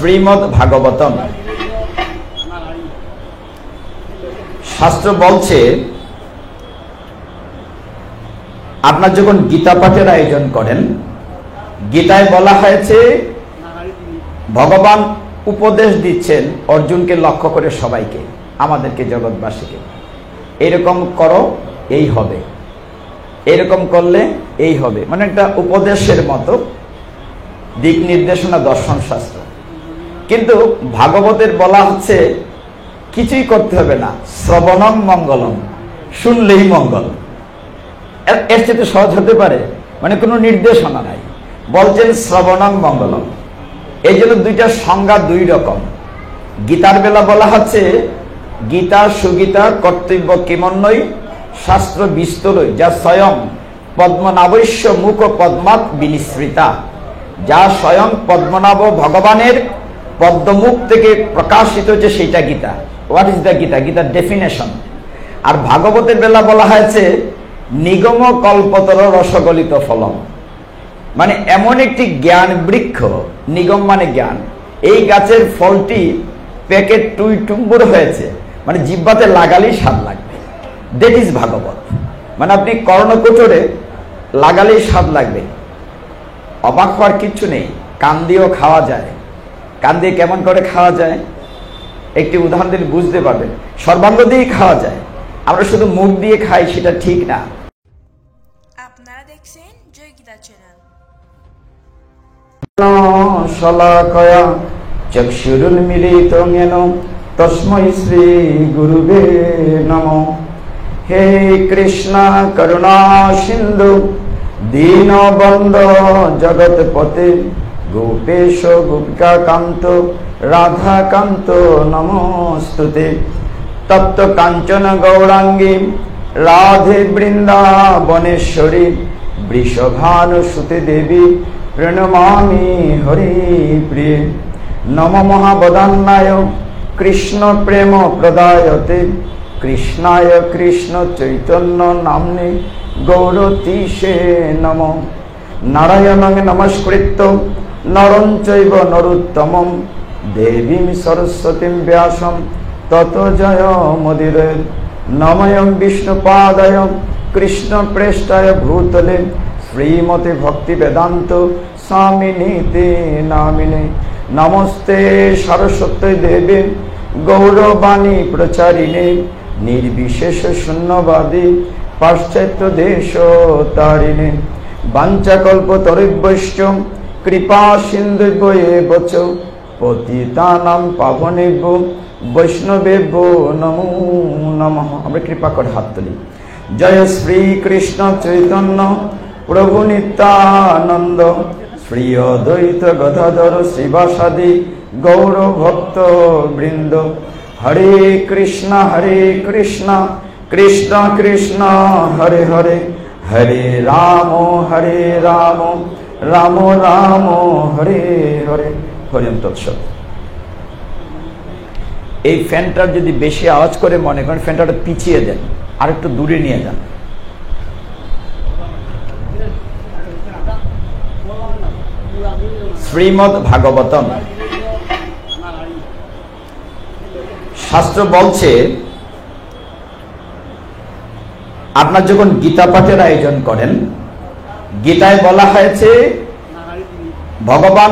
শ্রীমদ্ ভাগবতম শাস্ত্র বলছে, আপনার যখন গীতা পাঠের আয়োজন করেন, গীতায় বলা হয়েছে ভগবান উপদেশ দিচ্ছেন অর্জুনকে লক্ষ্য করে সবাইকে, আমাদেরকে, জগৎবাসীকে, এরকম করো এই হবে, এরকম করলে এই হবে, মানে একটা উপদেশের মতো দিক নির্দেশনা দর্শন শাস্ত্র। কিন্তু ভাগবতের বলা হচ্ছে কিছুই করতে হবে না, শ্রবণম মঙ্গলম, শুনলেই মঙ্গল। এর চেয়ে সহজ হতে পারে? মানে কোনো নির্দেশনা নাই, বলছেন শ্রবণম মঙ্গলম। এই জন্য দুইটা সংজ্ঞা দুই রকম। গীতার বেলা বলা হচ্ছে গীতা সুগীতা কর্তব্য কিমন্বই শাস্ত্র বিস্তরই, যা স্বয়ং পদ্মনাভস্য মুখ পদ্মাৎ বিনিসৃতা, যা স্বয়ং পদ্মনাভ ভগবানের পদ্মমুখ থেকে প্রকাশিত হচ্ছে, সেইটা Gita. What is the Gita? গীতার ডেফিনেশন। আর ভাগবতের বেলা বলা হয়েছে নিগম কল্পতর রসগলিত ফলম, মানে এমন একটি জ্ঞান বৃক্ষ, নিগম মানে জ্ঞান, এই গাছের ফলটি পেকে টুই টুম্বুর হয়েছে, মানে জিহ্বাতে লাগালেই স্বাদ লাগবে। দ্যাট ইজ ভাগবত। মানে আপনি কর্ণকুটরে লাগালেই স্বাদ লাগবে। অবাক হওয়ার কিচ্ছু নেই, কান দিয়েও খাওয়া যায়। কান দিয়ে কেমন করে খাওয়া যায় একটি উদাহরণ দিলে বুঝতে পারবেন। সর্বাঙ্গ দিয়েই খাওয়া যায়, আমরা শুধু মুখ দিয়ে খাই, সেটা ঠিক না। আপনারা দেখছেন জয় গীতা চ্যানেল। শলাকয়া চক্ষুরুন্মিলিতং येन তস্मै শ্রী গুরুবে নমঃ। হে কৃষ্ণ করুণা সিন্ধু দীনবন্ধু জগৎপতে গোপেশ গোপিকাকান্ত রাধাকান্ত নমস্তুতে। তপ্ত কাঞ্চন গৌরাঙ্গী রাধে বৃন্দাবনেশ্বরী বৃষভানুসুতে দেবী প্রণমামি হরি প্রিয়ে। নম মহাবদান্নায় কৃষ্ণ প্রেম প্রদায়তে কৃষ্ণায় কৃষ্ণ চৈতন্য নাম্নে গৌরতীশে নম। নারায়ণং নমস্কৃত্য নরং চৈব নরোত্তমং দেবীং সরস্বতীং ব্যাসং ততো জয়মুদীরয়ে। নমঃ বিষ্ণুপাদায় কৃষ্ণ প্রেষ্ঠায় ভূতলে শ্রীমতে ভক্তি বেদান্ত স্বামিনীতে নামিনে। নমস্তে সরস্বতী দেবে গৌরবাণী প্রচারিণে নির্বিশেষ শূন্যবাদী পাশ্চাত্য দেশ তারিণে। বাঞ্ছাকল্পতরুভ্যশ্চ কৃপা সিন্ধুভ্যেব চ পতিতানাং পাবনেভ্যো বৈষ্ণবেভ্যো নমো নমঃ। আমরা কৃপা করে হাত তুলি। জয় শ্রী কৃষ্ণ চৈতন্য প্রভু নিত্যানন্দ, শ্রী অদ্বৈত গদাধর শ্রীবাসাদি গৌর ভক্ত বৃন্দ। হরে কৃষ্ণ কৃষ্ণ কৃষ্ণ হরে হরে, হরে রাম রাম রাম হরে হরে। হরিম তৎসৎ। এই ফ্যানটার যদি বেশি আওয়াজ করে মনে করেন, ফ্যানটা পিছিয়ে দেন, আর একটু দূরে নিয়ে যান। শ্রীমদ্ ভাগবতম শাস্ত্র বলছে, আপনার যখন গীতা পাঠের আয়োজন করেন, গীতায় বলা হয়েছে ভগবান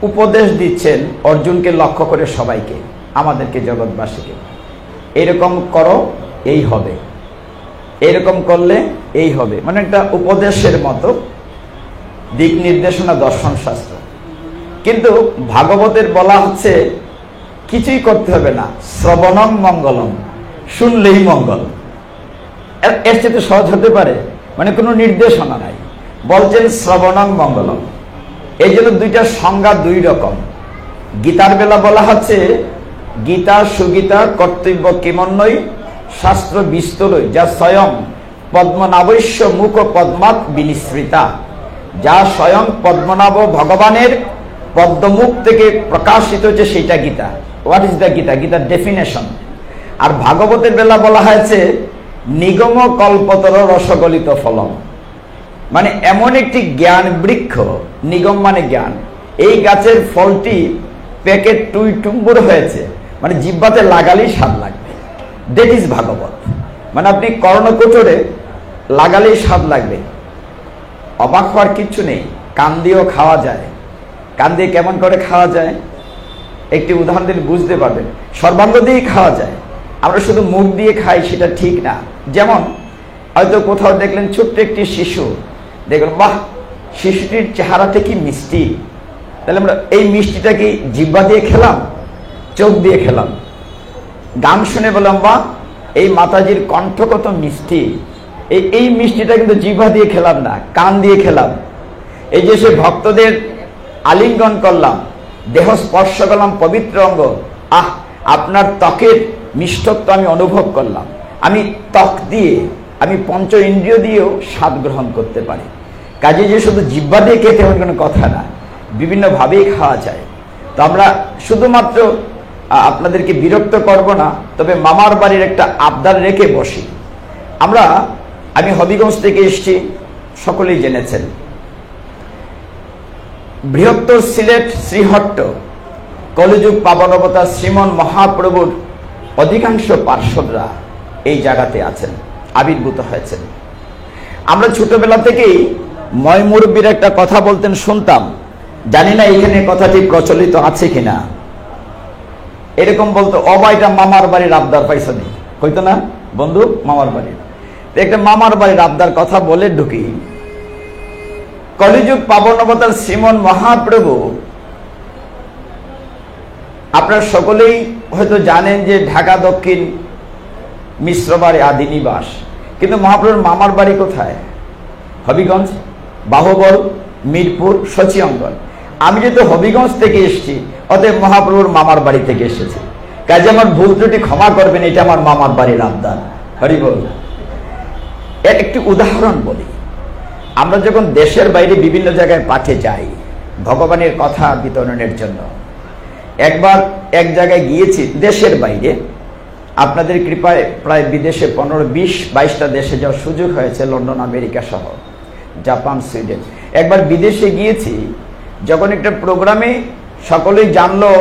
উপদেশ দিচ্ছেন অর্জুনকে লক্ষ্য করে সবাইকে, আমাদেরকে, জগৎবাসীকে, এরকম করো এই হবে, এরকম করলে এই হবে, মানে একটা উপদেশের মতো দিক নির্দেশনা দর্শন শাস্ত্র। কিন্তু ভাগবতের বলা হচ্ছে কিছুই করতে হবে না, শ্রবণম মঙ্গলম, শুনলেই মঙ্গল। এর চেয়ে সহজ হতে পারে? মানে কোনো নির্দেশনা নাই, বলছেন শ্রবণম মঙ্গলম। এই জন্য দুইটা সংজ্ঞা দুই রকম। গীতার বেলা বলা হচ্ছে গীতা সুগীতা কর্তব্য কিমন্বই শাস্ত্র বিস্তরই, যা স্বয়ং পদ্মনাভস্য মুখ পদ্মাৎ বিনিসৃতা, যা স্বয়ং পদ্মনাভ ভগবানের পদ্মমুখ থেকে প্রকাশিত হচ্ছে, সেইটা Gita. What is the Gita? গীতার ডেফিনেশন। আর ভাগবতের বেলা বলা হয়েছে নিগম কল্পতর রসগলিত ফলম, মানে এমন একটি জ্ঞান বৃক্ষ, নিগম মানে জ্ঞান, এই গাছের ফলটি প্যাকেট টুই টুম্বুর হয়েছে, মানে জিহ্বাতে লাগালেই স্বাদ লাগবে। দ্যাট ইজ ভাগবত। মানে আপনি কর্ণকোটরে লাগালেই স্বাদ লাগবে। অবাক হওয়ার কিচ্ছু নেই, কান দিয়েও খাওয়া যায়। কান দিয়ে কেমন করে খাওয়া যায় একটি উদাহরণ দিলে বুঝতে পারবেন। সর্বাঙ্গ দিয়েই খাওয়া যায়, আমরা শুধু মুখ দিয়ে খাই সেটা ঠিক না। যেমন হয়তো কোথাও দেখলেন ছোট্ট একটি শিশু, দেখলেন বাহ শিশুটির চেহারাটা কি মিষ্টি, তাহলে আমরা এই মিষ্টিটা কি জিহ্বা দিয়ে খেলাম, চোখ দিয়ে খেলাম। গান শুনে বললাম বাহ এই মাতাজির কণ্ঠ কত মিষ্টি, এই মিষ্টিটা কিন্তু জিহ্বা দিয়ে খেলাম না, কান দিয়ে খেলাম। এই যে সে ভক্তদের আলিঙ্গন করলাম, দেহ স্পর্শ করলাম, পবিত্র অঙ্গ, আহ আপনার ত্বকের মিষ্টত্ব আমি অনুভব করলাম। আমি ত্বক দিয়ে, আমি পঞ্চ ইন্দ্রিয় দিয়েও স্বাদ গ্রহণ করতে পারি। কাজে যে শুধু জিহ্বা দিয়ে খেতে এমন কোনো কথা না, বিভিন্নভাবেই খাওয়া যায়। তো আমরা শুধুমাত্র আপনাদেরকে বিরক্ত করব না, তবে মামার বাড়ির একটা আবদার রেখে বসি। আমি হবিগঞ্জ থেকে এসেছি, সকলেই জেনেছেন। বৃহত্তর সিলেট শ্রীহট্ট কলিযুগ পাবনবতার শ্রীমন মহাপ্রভুর অধিকাংশ পার্শ্বদরা এই জায়গাতে আছেন, আবির্ভূত হয়েছেন। আমরা ছোটবেলা থেকেই ময় মুরব্বীর একটা কথা বলতেন, শুনতাম। জানি না এখানে কথাটি প্রচলিত আছে কিনা। এরকম বলতো, অবাইটা মামার বাড়ির আবদার পাইছ নি, হইতো না বন্ধু, মামার বাড়ির। একটা মামার বাড়ির আবদার কথা বলে ঢুকি। কলিযুগ পাবনবতার শ্রীমন মহাপ্রভু, আপনারা সকলেই হয়তো জানেন যে ঢাকা দক্ষিণ মিশ্রবাড়ি আদি নিবাস, কিন্তু মহাপ্রভুর মামার বাড়ি কোথায়? হবিগঞ্জ, বাহুবল, মিরপুর, সচিঅঙ্গন। আমি যেহেতু হবিগঞ্জ থেকে এসেছি, অতএব মহাপ্রভুর মামার বাড়ি থেকে এসেছি। কাজে আমার ভুল ত্রুটি ক্ষমা করবেন, এটা আমার মামার বাড়ির আবদার। হরিবল। এর একটি উদাহরণ বলি। আমরা যখন দেশের বাইরে বিভিন্ন জায়গায় পাঠে যাই ভগবানের কথা বিতরণের জন্য, একবার এক জায়গায় গিয়েছি দেশের বাইরে, আপনাদের কৃপায় প্রায় বিদেশে 15-20-22টা দেশে যাওয়ার সুযোগ হয়েছে, লন্ডন, আমেরিকা সহ, জাপান, সুইডেন। একবার বিদেশে গিয়েছি, যখন একটা প্রোগ্রামে সকলেই জানলো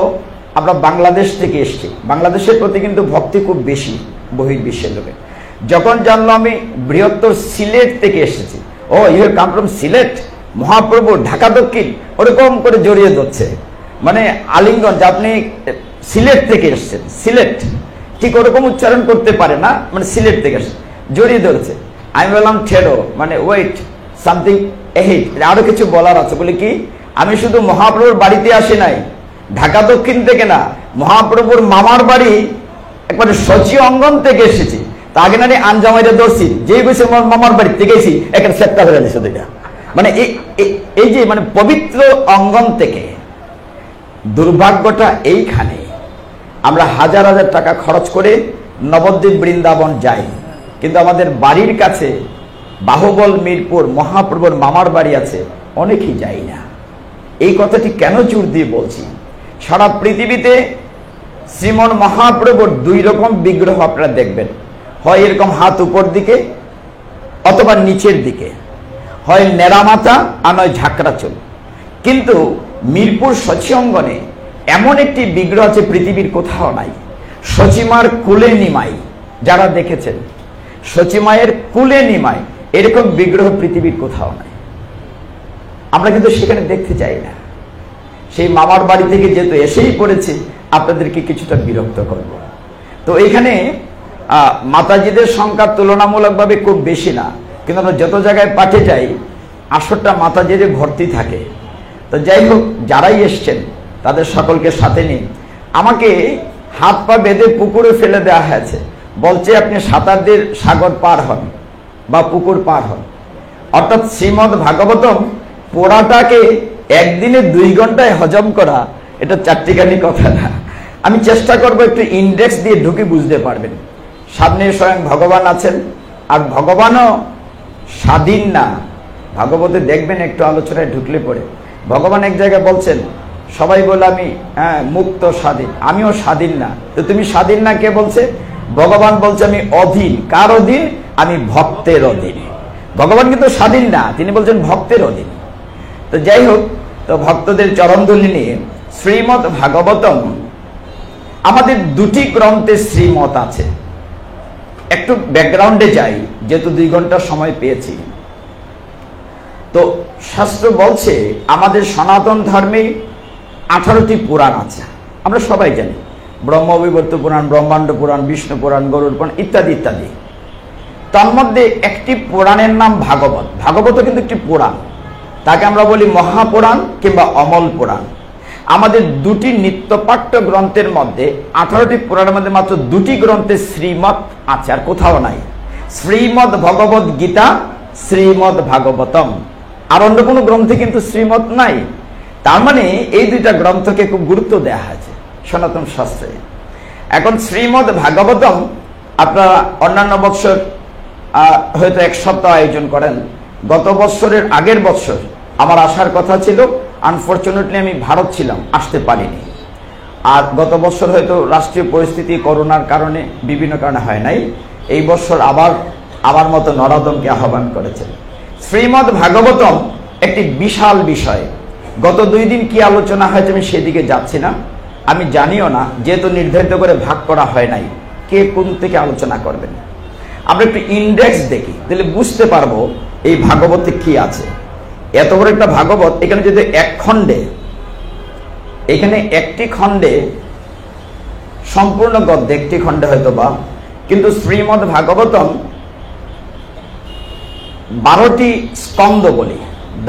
আমরা বাংলাদেশ থেকে এসেছি। বাংলাদেশের প্রতি কিন্তু ভক্তি খুব বেশি বহির্বিশ্বের লোকের। যখন জানলো আমি বৃহত্তর সিলেট থেকে এসেছি, ও you have come from Sylhet, মহাপ্রভু ঢাকা দক্ষিণ, ওরকম করে জড়িয়ে ধরছে, মানে আলিঙ্গন, যে আপনি সিলেট থেকে এসেছেন। সিলেট ঠিক ওরকম উচ্চারণ করতে পারে না, মানে সিলেট থেকে এসে জড়িয়ে ধরেছে। আমি বললাম ঠেরো, মানে ওয়েট, সামথিং এহিট, আরো কিছু বলার আছে। বলে কি, আমি শুধু মহাপ্রভুর বাড়িতে আসি নাই, ঢাকা দক্ষিণ থেকে না, মহাপ্রভুর মামার বাড়ি একবারে সচিঅঙ্গন থেকে এসেছি। তা আগে না আঞ্জামাইটা ধরছি, যেই বসে মামার বাড়ি থেকে এসেছি, একটা সেপ্টা হয়ে গেছে। মানে এই যে মানে পবিত্র অঙ্গন থেকে। দুর্ভাগ্যটা এইখানে, আমরা হাজার হাজার টাকা খরচ করে নবদ্বীপ বৃন্দাবন যাই, কিন্তু আমাদের বাড়ির কাছে বাহুবল, মিরপুর মহাপ্রভুর মামার বাড়ি আছে, অনেকেই যাই না। এই কথাটি কেন জোর দিয়ে বলছি? সারা পৃথিবীতে শ্রীমন মহাপ্রভুর 2 রকম বিগ্রহ আপনারা দেখবেন, হয় এরকম হাত উপর দিকে অথবা নিচের দিকে, হয় নেড়া মাথা আর নয় ঝাঁকড়া চুল। কিন্তু মিরপুর সচিঅঙ্গনে এমন একটি বিগ্রহ আছে পৃথিবীর কোথাও নাই। সচিমার কুলে নিমাই, যারা দেখেছেন সচিমায়ের কুলে নিমাই, এরকম বিগ্রহ পৃথিবীর কোথাও নাই। আমরা কিন্তু সেখানে দেখতে চাই না। সেই মামার বাড়ি থেকে যেহেতু এসেই পড়েছি, আপনাদেরকে কিছুটা বিরক্ত করব। তো এখানে মাতাজিদের সংখ্যা তুলনামূলকভাবে খুব বেশি না, কিন্তু আমরা যত জায়গায় পাঠে যাই 8টা মাতাজিদের ভর্তি থাকে। তো যাই হোক, যারাই এসছেন তাদের সকলকে সাথে নিয়ে আমাকে হাত পা বেঁধে পুকুরে ফেলে দেওয়া হয়েছে। বলছে আপনি সাঁতার দিয়ে সাগর পার হন বা পুকুর পার হন। অর্থাৎ শ্রীমদ ভাগবতম পোড়াটাকে একদিনে 2 ঘন্টায় হজম করা, এটা চারটিখানি কথা না। আমি চেষ্টা করব একটু ইন্ডেক্স দিয়ে ঢুকে বুঝতে পারবেন। সামনে স্বয়ং ভগবান আছেন, আর ভগবানও স্বাধীন না। ভাগবতে দেখবেন একটু আলোচনায় ঢুকলে পড়ে ভগবান এক জায়গায় বলছেন, সবাই বলে আমি মুক্ত স্বাধীন, আমিও স্বাধীন না। তো তুমি স্বাধীন না, কে বলছে? ভগবান বলছে আমি অধীন। কার অধীন? আমি ভক্তের অধীন। ভগবান কিন্তু স্বাধীন না, তিনি বলছেন ভক্তের অধীন। তো যাই হোক, তো ভক্তদের চরণধুলি নিয়ে শ্রীমদ্ ভাগবতম আমাদের দুটি গ্রন্থে শ্রীমত আছে। একটু ব্যাকগ্রাউন্ডে যাই, যেহেতু 2 ঘন্টা সময় পেয়েছি। তো শাস্ত্র বলছে আমাদের সনাতন ধর্মে 18টি পুরাণ আছে, আমরা সবাই জানি। ব্রহ্মবিবর্ত পুরাণ, ব্রহ্মাণ্ড পুরাণ, বিষ্ণু পুরাণ, গরুড় পুরাণ ইত্যাদি ইত্যাদি। তন্মধ্যে একটি পুরাণের নাম ভাগবত। ভাগবত কিন্তু একটি পুরাণ, তাকে আমরা বলি মহাপুরাণ কিংবা অমল পুরাণ। আমাদের দুটি নিত্যপাঠ্য গ্রন্থের মধ্যে 18টি পুরাণের মধ্যে মাত্র 2টি গ্রন্থে শ্রীমৎ আছে, আর কোথাও নাই। শ্রীমদ্ ভগবত গীতা, শ্রীমদ্ ভাগবতম। আর অন্য কোনো গ্রন্থে কিন্তু শ্রীমৎ নাই। তার মানে এই 2টা গ্রন্থকে খুব গুরুত্ব দেওয়া হয়েছে সনাতন শাস্ত্রে। এখন শ্রীমদ্ ভাগবতম আপনারা অন্যান্য বৎসর হয়তো 1 সপ্তাহ আয়োজন করেন। গত বৎসরের আগের বৎসর আমার আসার কথা ছিল, আনফরচুনেটলি আমি ভারত ছিলাম, আসতে পারিনি। আর গত বছর হয়তো রাষ্ট্রীয় পরিস্থিতি করোনার কারণে বিভিন্ন কারণে হয় নাই। এই বছর আবার আমার মতো নরাদমকে আহ্বান করেছেন। শ্রীমদ্ ভাগবতম একটি বিশাল বিষয়। গত 2 দিন কি আলোচনা হয়েছে আমি সেদিকে যাচ্ছি না, আমি জানিও না, যেহেতু নির্ধারিত করে ভাগ করা হয় নাই কে কোন থেকে আলোচনা করবেন। আমরা একটু ইন্ডেক্স দেখি, তাহলে বুঝতে পারবো এই ভাগবতে কি আছে। এত বড় একটা ভাগবত, এখানে যদি এক খণ্ডে, এখানে একটি খণ্ডে সম্পূর্ণ গদ্য, একটি খণ্ডে হয়তো বা, কিন্তু শ্রীমদ্ ভাগবতম 12টি স্কন্দ বলি,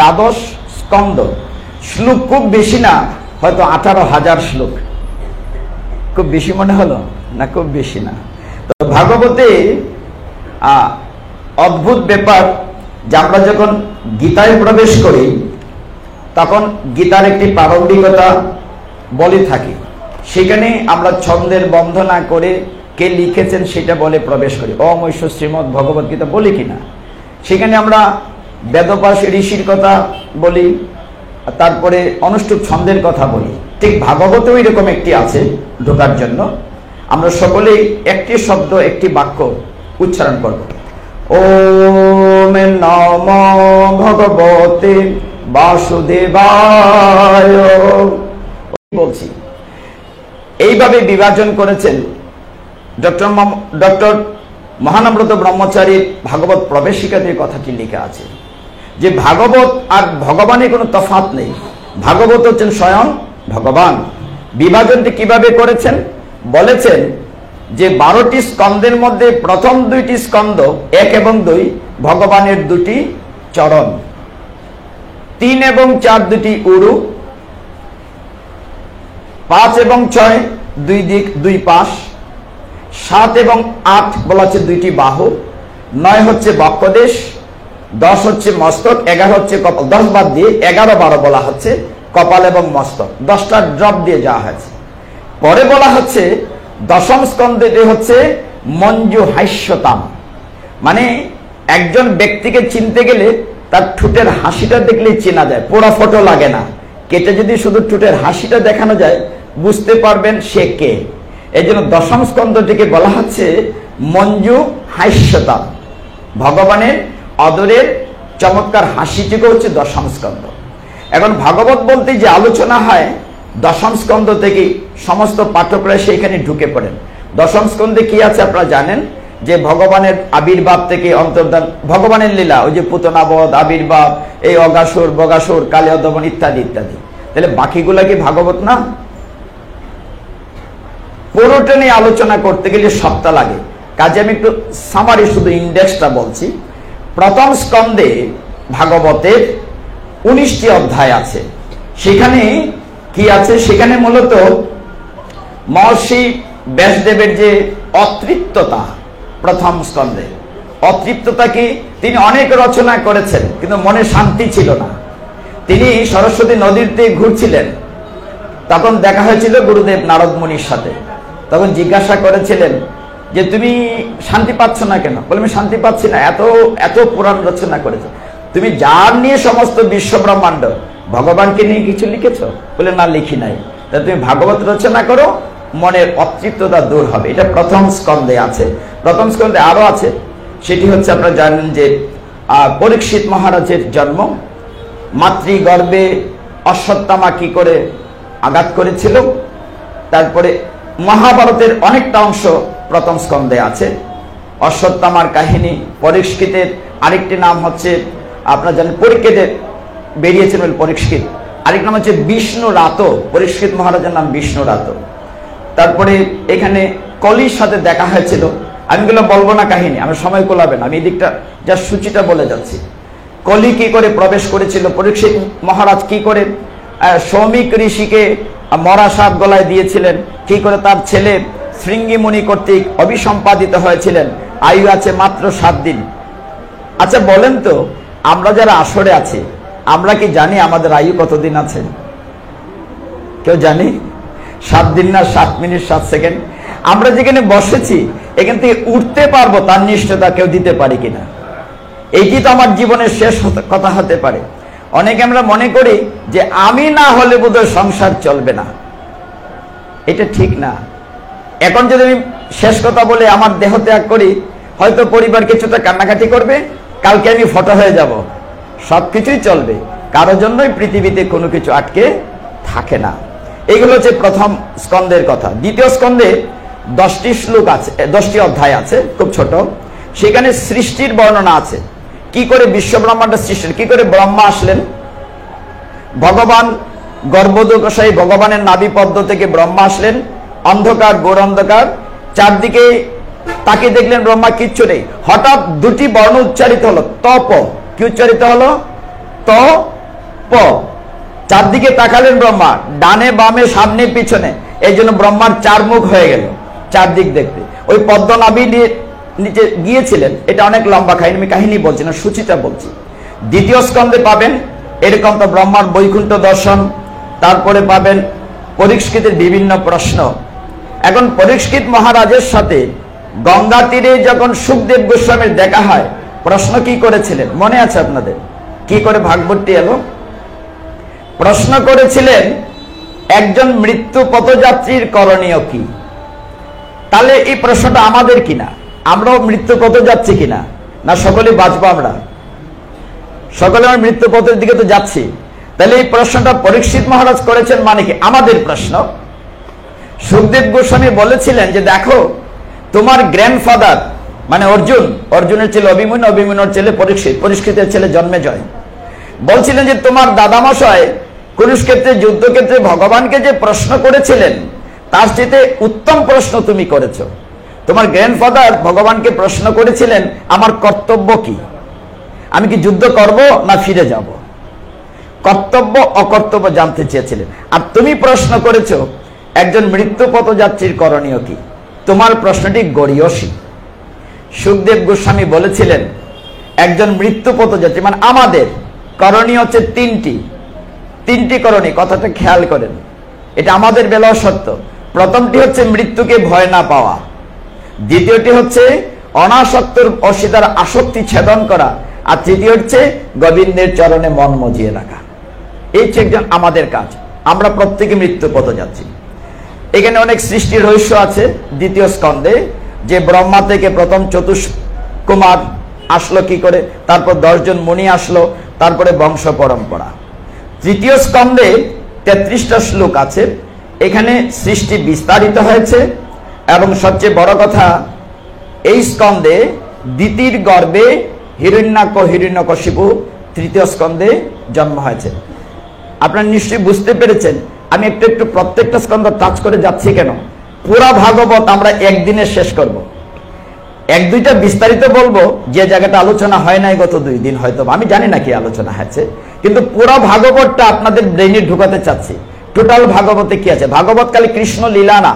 12 স্কন্দ। শ্লোক খুব বেশি না, হয়তো 18,000 শ্লোক। খুব বেশি মনে হলো না? খুব বেশি না। তো ভাগবতে অদ্ভুত ব্যাপার যে আমরা যখন গীতায় প্রবেশ করি তখন গীতার একটি প্রারম্ভিকতা বলে থাকি। সেখানে আমরা ছন্দের বন্ধনা করে কে লিখেছেন সেটা বলে প্রবেশ করি। অমৈশ্য শ্রীমদ্ ভগবত গীতা বলি কিনা। সেখানে আমরা বেদপাস ঋষির কথা বলি, তারপরে অনুষ্ঠুপ ছন্দের কথা বলি। ঠিক ভাগবতেও এরকম একটি আছে ঢোকার জন্য। আমরা সকলেই একটি শব্দ, একটি বাক্য উচ্চারণ করব। ওম নমো ভগবতে বাসুদেবায় বলছি। এইভাবে বিভাজন করেছেন ডক্টর মহানব্রত ব্রহ্মচারীর ভাগবত প্রবেশিকাতে কথাটি লেখা আছে যে ভাগবত আর ভগবানের কোনো তফাৎ নেই, ভাগবত হচ্ছেন স্বয়ং ভগবান। বিভাজনটি কিভাবে করেছেন বলেছেন যে 12টি স্কন্ধের মধ্যে প্রথম 2টি স্কন্ধ 1 এবং 2 ভগবানের 2টি চরণ, 3 এবং 4 2টি উরু, 5 এবং 6 2 দিক 2 পাশ, 7 এবং 8 বলা হচ্ছে 2টি বাহু, 9 হচ্ছে বক্ষদেশ, 10 হচ্ছে মস্তক, 11 হচ্ছে কপাল। 10 বাদ দিয়ে 11 12 বলা হচ্ছে কপাল এবং মস্তক। 10টা ড্রপ দিয়ে যাওয়া হয়েছে। পরে বলা হচ্ছে দশম স্কন্ধে হচ্ছে মঞ্জু হাস্যতাম, মানে একজন ব্যক্তিকে চিনতে গেলে তার ঠোঁটের হাসিটা দেখলেই চেনা যায়, পোড়া ফটো লাগে না। কেটে যদি শুধু ঠোঁটের হাসিটা দেখানো যায় বুঝতে পারবেন সে কে। এই জন্য দশম স্কন্ধটিকে বলা হচ্ছে মঞ্জু হাস্যতাম। ভগবানের অদরের চমৎকার হাসিটিকে হচ্ছে দশম স্কন্ধ। এখন ভাগবত বলতে যে আলোচনা হয় দশম স্কন্ধ থেকে সমস্ত পাঠকরা সেইখানে ঢুকে পড়েন। দশম স্কন্ধে কি আছে আপনারা জানেন যে ভগবানের আবির্ভাব থেকে অন্তর্ধান, ভগবানের লীলা, ওই যে পুতনাবধ, আবির্ভাব, এই অগাসুর, বগাসুর, কালিয়া দমন ইত্যাদি ইত্যাদি। তাহলে বাকিগুলা কি ভাগবত না? পুরোটা নিয়ে আলোচনা করতে গেলে সপ্তাহ লাগে, কাজে আমি একটু সামারি শুধু ইন্ডেক্সটা বলছি। প্রথম স্কন্ধে ভাগবতের 19টি অধ্যায় আছে। সেখানে কি আছে? সেখানে মূলত মহর্ষি ব্যাসদেবের যে অতৃপ্ততা, প্রথম স্কন্ধে অতৃপ্ততা কি, তিনি অনেক রচনা করেছেন কিন্তু মনে শান্তি ছিল না। তিনি সরস্বতী নদীর তীরে ঘুরছিলেন, তখন দেখা হয়েছিল গুরুদেব নারদ মুনির সাথে। তখন জিজ্ঞাসা করেছিলেন যে তুমি শান্তি পাচ্ছ না কেন? বলে আমি শান্তি পাচ্ছি না, এত এত পুরাণ রচনা করেছে, তুমি যার নিয়ে সমস্ত বিশ্ব ব্রহ্মাণ্ড, ভগবানকে নিয়ে কিছু লিখেছ? বলে না, লিখি নাই। তা তুমি ভাগবত রচনা করো, মনের অতৃপ্ততা দূর হবে। এটা প্রথম স্কন্ধে আছে। প্রথম স্কন্ধে আরো আছে, সেটি হচ্ছে আপনারা জানেন যে পরীক্ষিত মহারাজের জন্ম, মাতৃগর্ভে অশ্বত্থামা কি করে আঘাত করেছিল। তারপরে মহাভারতের অনেকটা অংশ প্রথম স্কন্ধে আছে। অশ্বত্থামার কাহিনী, পরীক্ষিতের আরেকটি নাম হচ্ছে, আপনারা জানেন পরীক্ষিতের বেরিয়েছেন পরীক্ষিত, আরেক নাম হচ্ছে বিষ্ণু রাত। পরীক্ষিত মহারাজের নাম বিষ্ণু রাত। তারপরে এখানে কলির সাথে দেখা হয়েছিল। আমি এগুলো বলবো না কাহিনী, আমার সময় কোলাবে না, আমি এই দিকটা যা সূচিটা বলে যাচ্ছি। কলি কি করে প্রবেশ করেছিল, পরীক্ষিত মহারাজ কি করে সৌমিক ঋষিকে মরা সাপ গলায় দিয়েছিলেন, কি করে তার ছেলে শৃঙ্গিমুনি কর্তৃক অভিসম্পাদিত হয়েছিলেন, আয়ু আছে মাত্র 7 দিন। আচ্ছা বলেন তো, আমরা যারা আসরে আছি আমরা কি জানি আমাদের আয়ু কতদিন আছে? কেউ জানি? 7 দিন না 7 মিনিট 7 সেকেন্ড? আমরা যেখানে বসেছি এখান থেকে উঠতে পারবো তার নিশ্চয়তা কেউ দিতে পারি কিনা? এইটি তো আমার জীবনের শেষ কথা হতে পারে। অনেকে আমরা মনে করি যে আমি না হলে বোধহয় সংসার চলবে না। এটা ঠিক না। এখন যদি আমি শেষ কথা বলে আমার দেহ ত্যাগ করি, হয়তো পরিবার কিছুটা কান্নাকাটি করবে, কালকে আমি ফটো হয়ে যাব, সবকিছুই চলবে, কারোর জন্যই পৃথিবীতে কোনো কিছু আটকে থাকে না। এইগুলো হচ্ছে প্রথম স্কন্ধের কথা। দ্বিতীয় স্কন্ধে 10টি শ্লোক আছে, 10টি অধ্যায় আছে, খুব ছোট। সেখানে সৃষ্টির বর্ণনা আছে, কি করে বিশ্ব ব্রহ্মাণ্ড সৃষ্টি, কি করে ব্রহ্মা আসলেন। ভগবান গর্ভোদকশায়ী ভগবানের নাভি পদ্ম থেকে ব্রহ্মা আসলেন, অন্ধকার ঘোর অন্ধকার, চারদিকে তাকে দেখলেন ব্রহ্মা, কিচ্ছু নেই। হঠাৎ 2টি বর্ণ উচ্চারিত হলো, তপ। কি উচ্চারিত হলো? ত প। চারদিকে তাকালেন ব্রহ্মা, ডানে বামে সামনে পিছনে, এই জন্য ব্রহ্মার 4 মুখ হয়ে গেল চারদিক দেখতে। ওই পদ্ম নাভি নিচে গিয়েছিলেন। এটা অনেক লম্বা কাহিনী, আমি কাহিনী বলছি না, সূচিটা বলছি। দ্বিতীয় স্কন্ধে পাবেন এরকম তো ব্রহ্মার বৈকুণ্ঠ দর্শন, তারপরে পাবেন পরীক্ষিতের বিভিন্ন প্রশ্ন। এখন পরীক্ষিত মহারাজের সাথে গঙ্গা তীরে যখন সুখদেব গোস্বামীর দেখা হয়, প্রশ্ন কি করেছিলেন মনে আছে আপনাদের? কি করে ভাগবতটি এলো? প্রশ্ন করেছিলেন একজন মৃত্যু পথযাত্রীর করণীয় কি। তাহলে এই প্রশ্নটা আমাদের কিনা, আমরাও মৃত্যু পথে যাচ্ছি কিনা? না সকলে বাঁচবো, আমরা সকলে আমরা মৃত্যু পথের দিকে তো যাচ্ছি। তাহলে এই প্রশ্নটা পরীক্ষিত মহারাজ করেছেন মানে কি? আমাদের প্রশ্ন। সুখদেব গোস্বামী বলেছিলেন যে দেখো, তোমার গ্র্যান্ডফাদার মানে অর্জুন, অর্জুনের ছেলে অভিমন্যু, অভিমন্যুর ছেলে পরীক্ষিত, পরীক্ষিতের ছেলে জন্মেজয়, বলছিলেন যে তোমার দাদামশাই কুরুক্ষেত্রে যুদ্ধক্ষেত্রে ভগবানকে যে প্রশ্ন করেছিলেন তার চেয়ে উত্তম প্রশ্ন তুমি করেছো। তোমার গ্র্যান্ডফাদার ভগবানকে প্রশ্ন করেছিলেন আমার কর্তব্য কি, আমি কি যুদ্ধ করব না ফিরে যাব, কর্তব্য অকর্তব্য জানতে চেয়েছিলেন। আর তুমি প্রশ্ন করেছো একজন মৃত্যু পথযাত্রীর করণীয় কি। তোমার প্রশ্নটি গরীয়সী। সুখদেব গোস্বামী বলেছিলেন একজন মৃত্যু পথযাত্রী মানে আমাদের করণীয় হচ্ছে তিনটি করণীয়। কথাটা খেয়াল করেন, এটা আমাদের বেলাও সত্য। প্রথমটি হচ্ছে মৃত্যুকে ভয় না পাওয়া, দ্বিতীয়টি হচ্ছে অনাসক্তর অসিতার আসক্তি ছেদন করা, আর তৃতীয় হচ্ছে গোবিন্দের চরণে মন মজিয়ে রাখা। এই হচ্ছে একজন আমাদের কাজ। আমরা প্রত্যেকে মৃত্যু পথযাত্রী। এখানে অনেক সৃষ্টির রহস্য আছে দ্বিতীয় স্কন্ধে, যে ব্রহ্মা থেকে প্রথম চতুষ্কুমার আসলো কি করে, তারপর 10 জন মুনি আসলো, তারপরে বংশ পরম্পরা। তৃতীয় স্কন্ধে 33টা শ্লোক আছে। এখানে সৃষ্টি বিস্তারিত হয়েছে এবং সবচেয়ে বড় কথা, এই স্কন্ধে দিতির গর্ভে হিরণ্যকশিপু তৃতীয় স্কন্ধে জন্ম হয়েছে। আপনারা নিশ্চয়ই বুঝতে পেরেছেন আমি একটু একটু প্রত্যেকটা স্কন্ধ টাচ করে যাচ্ছি কেন। পুরা ভাগবত আমরা একদিনে শেষ করব, 1-2টা বিস্তারিত বলবো যে জায়গাটা আলোচনা হয় নাই গত 2 দিন, হয়তো আমি জানি না কি আলোচনা হয়েছে, কিন্তু পুরো ভাগবতটা আপনাদের ব্রেইনে ঢুকাতে চাচ্ছি। টোটাল ভাগবতে কি আছে? ভাগবত খালি কৃষ্ণ লীলা না,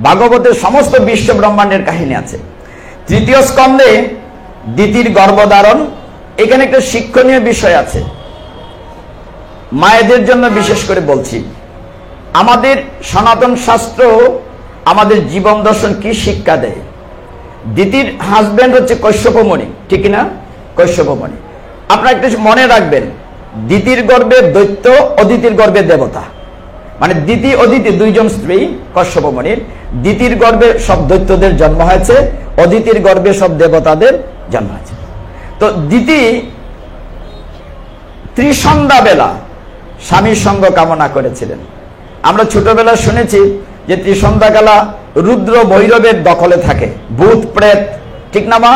ভাগবতের সমস্ত বিশ্ব ব্রহ্মাণ্ডের কাহিনী আছে। তৃতীয় স্কন্ধে দিতির গর্ভধারণ, এখানে একটা শিক্ষণীয় বিষয় আছে, মায়েদের জন্য বিশেষ করে বলছি। আমাদের সনাতন শাস্ত্র আমাদের জীবন দর্শন কি শিক্ষা দেয়। দিতির হাজবেন্ড হচ্ছে কশ্যপ মুনি, ঠিক না? কশ্যপ মুনি। আপনারা একটু মনে রাখবেন, দিতির গর্ভে দৈত্য, অদিতির গর্ভে দেবতা, মানে দিতি অদিতি 2 জন স্ত্রী কশ্যপ মুনির। দিতির গর্ভে সব দৈত্যদের জন্ম হয়েছে, অদিতির গর্ভে সব দেবতাদের জন্ম হয়েছে। তো দিতি ত্রিসন্ধ্যা বেলা স্বামীর সঙ্গ কামনা করেছিলেন। আমরা ছোটবেলায় শুনেছি যে ত্রিসন্ধ্যাকালা রুদ্র ভৈরবের দখলে থাকে, ভূত প্রেত, ঠিক না মা?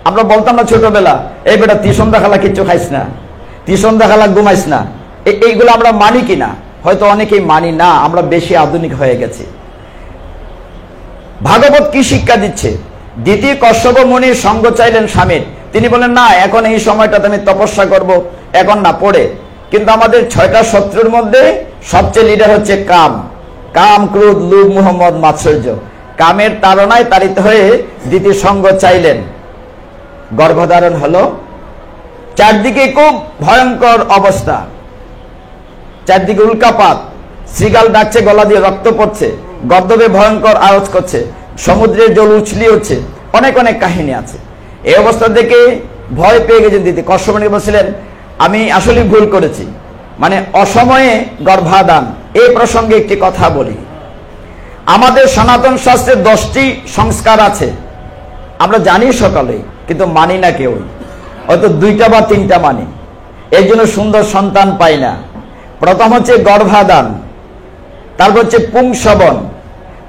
আমরা বলতাম না ছোটবেলা, এই বেটা ত্রিসন্ধ্যাকালা কিচ্ছু খাইস না, ত্রিসন্ধ্যাকালা ঘুমাইস না। এইগুলো আমরা মানি কিনা? হয়তো অনেকেই মানি না, আমরা বেশি আধুনিক হয়ে গেছি। ভাগবত কি শিক্ষা দিচ্ছে? দ্বিতীয় কশ্যপ মুনির সঙ্গ চাইলেন স্বামীর, তিনি বলেন না এখন এই সময়টাতে আমি তপস্যা করব, এখন না, পড়ে। কিন্তু আমাদের 6টা শত্রুর মধ্যে সবচেয়ে লিডার হচ্ছে কাম। কাম, ক্রোধ, লোভ, মোহ, মদ, মাৎসর্য। কামের তাড়নায় তাড়িত হয়ে দ্বিতীয় সঙ্গ চাইলেন, গর্ভধারণ হলো। চারদিকে খুব ভয়ঙ্কর অবস্থা, চারদিকে উল্কাপাত, শ্রীগাল ডাকছে, গলা দিয়ে রক্ত পড়ছে, গর্দবে ভয়ঙ্কর আওয়াজ করছে, সমুদ্রের জল উছলি হচ্ছে, অনেক অনেক কাহিনী আছে। এই অবস্থা দেখে ভয় পেয়ে গেছেন দিদি। কশ্যপ মুনি বলছিলেন আমি আসলে ভুল করেছি, মানে অসময়ে গর্ভাধান। এই প্রসঙ্গে একটি কথা বলি। আমাদের সনাতন শাস্ত্রে 10টি সংস্কার আছে, আমরা জানি সকলেই, কিন্তু মানি না কেউ, হয়তো 2টা বা 3টা মানি, এই জন্য সুন্দর সন্তান পাই না। প্রথম হচ্ছে গর্ভাধান, তারপর হচ্ছে পুংসবন,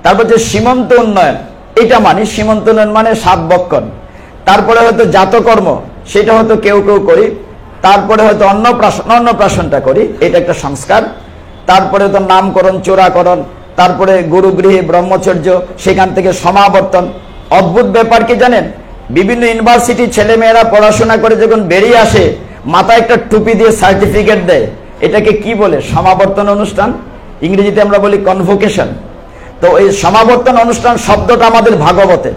তারপর হচ্ছে সীমন্ত উন্নয়ন, এটা মানি। সীমন্ত উন্নয়ন মানে 7 বক্ষণ। তারপরে হয়তো জাতকর্ম, সেটা হয়তো কেউ কেউ করি। তারপরে হয়তো অন্নপ্রাশনটা করি, এটা একটা সংস্কার। তারপরে তো নামকরণ, চোরাকরণ, তারপরে গুরুগৃহে ব্রহ্মচর্য, সেখান থেকে সমাবর্তন। অদ্ভুত ব্যাপার কি জানেন? বিভিন্ন ইউনিভার্সিটি ছেলেমেয়েরা পড়াশোনা করে যখন বেরিয়ে আসে, মাথায় একটা টুপি দিয়ে সার্টিফিকেট দেয়। এটাকে কি বলে? সমাবর্তন অনুষ্ঠান, ইংরেজিতে আমরা বলি কনভোকেশন। তো এই সমাবর্তন অনুষ্ঠান শব্দটা আমাদের ভাগবতের।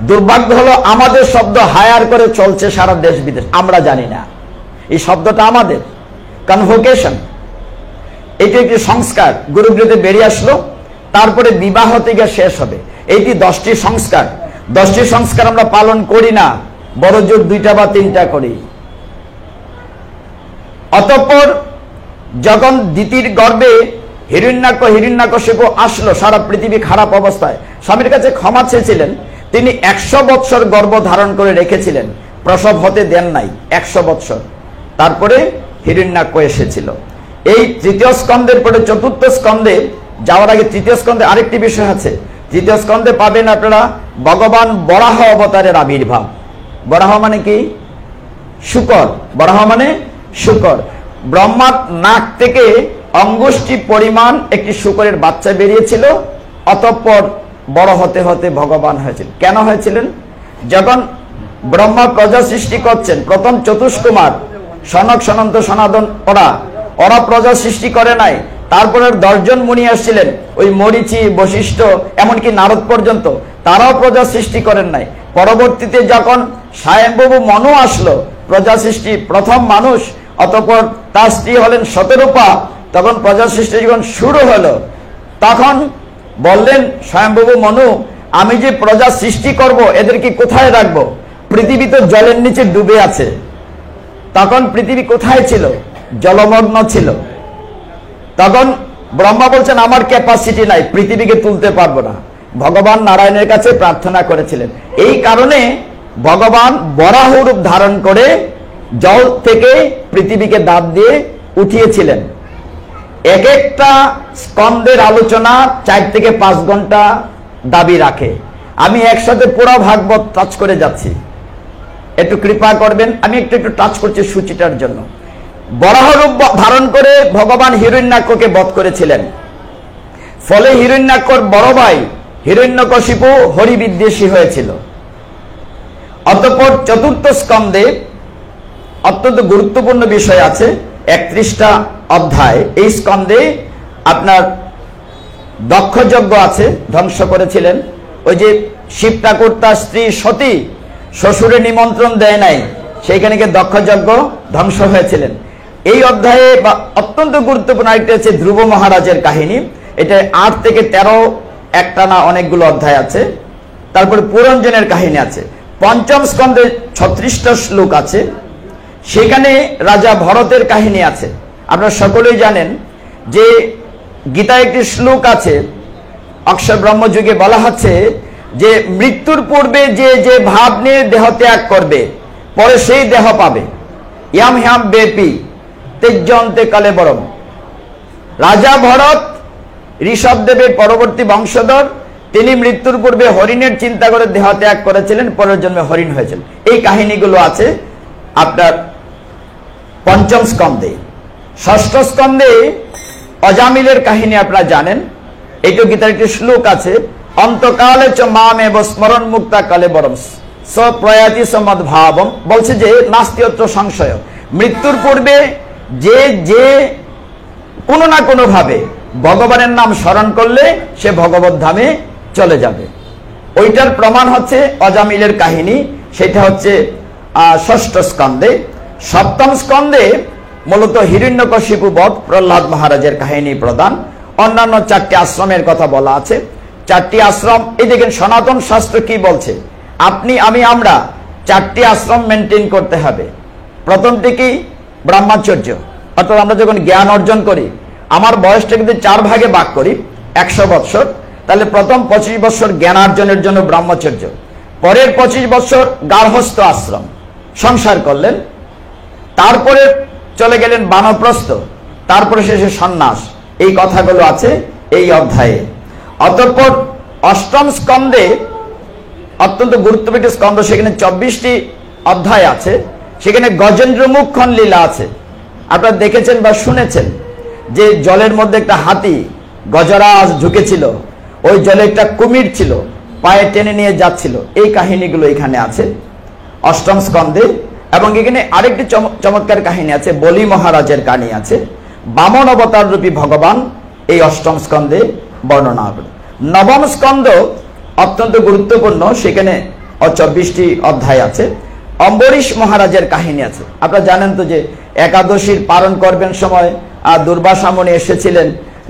দুর্ভাগ্য হলো আমাদের শব্দ হায়ার করে চলছে সারা দেশ বিদেশ, আমরা জানি না এই শব্দটা আমাদের। কনভোকেশন, এটি একটি সংস্কার, গুরুগৃহে বেরিয়ে আসলো, তারপরে বিবাহ থেকে শেষ হবে। এইটি 10টি সংস্কার। 10টি সংস্কার আমরা পালন করি না, বড় জোর 2টা বা 3টা করি। অতঃপর যখন দ্বিতীয় গর্ভে হিরণ্যাকশিপু আসলো, সারা পৃথিবী খারাপ অবস্থায়, স্বামীর কাছে ক্ষমা চেয়েছিলেন। তিনি 100 বৎসর গর্ভ ধারণ করে রেখেছিলেন, প্রসব হতে দেন নাই 100 বৎসর। তারপরে হিরণ্যাক্ষ এসেছিল। এই 3য় স্কন্ধের পরে 4র্থ স্কন্ধে যাওয়ার আগে 3য় স্কন্ধে আরেকটি বিষয় আছে। 3য় স্কন্ধে পাবেন আপনারা ভগবান বরাহ অবতারের আবির্ভাব। বরাহ মানে কি? শূকর। বরাহ মানে শূকর। ব্রহ্মার নাক থেকে অঙ্গুষ্ঠি পরিমাণ একটি শূকরের বাচ্চা বেরিয়েছিল, অতঃপর বড় হতে হতে ভগবান হয়েছিল। কেন হয়েছিলেন? যখন ব্রহ্মা প্রজা সৃষ্টি করছেন, প্রথম চতুষ্কুমার সনক, সনন্ত, সনাতন, ওরা প্রজা সৃষ্টি করে নাই। তারপরে 10 জন মুনি আসছিলেন, ওই মরীচি, বশিষ্ঠ, এমনকি নারদ পর্যন্ত, তারাও প্রজা সৃষ্টি করেন নাই। পরবর্তীতে যখন স্বয়ম্ভু মনু আসলো, প্রজা সৃষ্টি প্রথম মানুষ, অতঃপর তার স্ত্রী হলেন শতরূপা, তখন প্রজা সৃষ্টি যখন শুরু হলো, তখন বললেন স্বয়ম্ভু মনু, আমি যে প্রজা সৃষ্টি করব, এদেরকে কোথায় রাখবো? পৃথিবী তো জলের নিচে ডুবে আছে। তখন পৃথিবী কোথায় ছিল? জলমগ্ন ছিল। তখন ব্রহ্মা বলছেন আমার ক্যাপাসিটি নাই, পৃথিবীকে তুলতে পারবো না। ভগবান নারায়ণের কাছে প্রার্থনা করেছিলেন। এই কারণে ভগবান বরাহ রূপ ধারণ করে জল থেকে পৃথিবীকে দাব দিয়ে উঠিয়েছিলেন। এক একটা স্কন্ধের আলোচনা 4 থেকে 5 ঘন্টা দাবি রাখে। আমি একসাথে পুরো ভাগবত টাচ করে যাচ্ছি, একটু কৃপা করবেন। আমি একটু টাচ করছি সূচিটার জন্য। বরাহ রূপ ধারণ করে ভগবান হিরণ্যাক্ষকে বধ করেছিলেন। ফলে হিরণ্যাক্ষর বড় ভাই হিরণ্যকশিপু হরিবিদ্বেষী হয়েছিল। অতঃপর 4র্থ স্কন্ধে অত্যন্ত গুরুত্বপূর্ণ বিষয় আছে, 31টা অধ্যায়। এই স্কন্ধে আপনার দক্ষযজ্ঞ আছে, ধ্বংস করেছিলেন। ওই যে শিব ঠাকুর তার স্ত্রী সতী শ্বশুরের নিমন্ত্রণ দেয় নাই, সেইখানে গিয়ে দক্ষযজ্ঞ ধ্বংস হয়েছিলেন। এই অধ্যায়ে অত্যন্ত গুরুত্বপূর্ণ আরেকটা আছে ধ্রুব মহারাজের কাহিনী। এটা 8 থেকে 13 একটা না অনেকগুলো অধ্যায় আছে। তারপরে পুরঞ্জনের কাহিনী আছে। 5ম স্কন্ধে 36টা শ্লোক আছে, সেখানে রাজা ভরতের কাহিনী আছে। আপনারা সকলেই জানেন যে গীতায় একটি শ্লোক আছে, অক্ষর ব্রহ্মযুগে বলা হচ্ছে যে মৃত্যুর পূর্বে যে যে ভাব নিয়ে দেহ ত্যাগ করবে, পরে সেই দেহ পাবে। ইয়াম হ্যাম বেপি তেজ্যন্তে কালে বরম। রাজা ভরত ঋষভদেবের পরবর্তী বংশধর, তিনি মৃত্যুর পূর্বে হরিণের চিন্তা করে দেহ ত্যাগ করেছিলেন, পরের জন্মে হরিণ হয়েছিলেন। এই কাহিনীগুলো আছে আপনার পঞ্চম স্কন্ধে। ষষ্ঠ স্কন্ধে অজামিলের কাহিনী আপনারা জানেন। এইটা গীতার একটি শ্লোক আছে, অন্তকালে চ মামেব স্মরণ মুক্তা কালে বরম স প্রয়াতি সমদ্ভাবম, বলছে যে নাস্তি অত্র সংশয়, মৃত্যুর পূর্বে যে যে কোনো না কোনো ভাবে ভগবানের নাম স্মরণ করলে সে ভগবত ধামে চলে যাবে। ওইটার প্রমাণ হচ্ছে অজামিলের কাহিনী, সেটা হচ্ছে ষষ্ঠ স্কন্ধে। সপ্তম স্কন্ধে মূলত হিরণ্যকশিপু বধ প্রহ্লাদ মহারাজের কাহিনী প্রদান। অন্যান্য 4টি আশ্রমের কথা বলা আছে। 4টি আশ্রম, এই দেখেন সনাতন শাস্ত্র কি বলছে, আপনি আমি আমরা 4টি আশ্রম মেনটেন করতে হবে। প্রথমটি কি? ব্রহ্মচর্য। অর্থাৎ আমরা যখন জ্ঞান অর্জন করি, আমার বয়সটা যদি 4 ভাগে ভাগ করি 100 বৎসর, তাহলে প্রথম 25 বৎসর জ্ঞানার্জনের জন্য ব্রহ্মচর্য, পরের 25 বৎসর গার্হস্থ আশ্রম সংসার করলেন, তারপরে চলে গেলেন বানপ্রস্থ, তারপরে শেষে সন্ন্যাস। এই কথাগুলো আছে এই অধ্যায়ে। অতঃপর অষ্টম স্কন্ধে অত্যন্ত গুরুত্বপূর্ণ স্কন্ধ, সেখানে 24টি অধ্যায় আছে। সেখানে গজেন্দ্র মুখ্যন লীলা আছে। আপনারা দেখেছেন বা শুনেছেন যে জলের মধ্যে একটা হাতি গজরাজ ঢুকেছিল, ওই জলে একটা কুমির ছিল, পায়ে টেনে নিয়ে যাচ্ছিল। এই কাহিনীগুলো এখানে আছে অষ্টম স্কন্ধে। এবং এখানে আরেকটি চমৎকার কাহিনী আছে, বলি মহারাজের কাহিনী আছে। বামন অবতার রূপী ভগবান এই অষ্টম স্কন্ধে বর্ণনা হবে। নবম স্কন্ধ অত্যন্ত গুরুত্বপূর্ণ, সেখানে 24টি অধ্যায় আছে। অম্বরীশ মহারাজের কাহিনী আছে। আপনারা জানেন তো যে একাদশীর পালন করবেন সময় দুর্বাসা মুনি এসেছিলেন,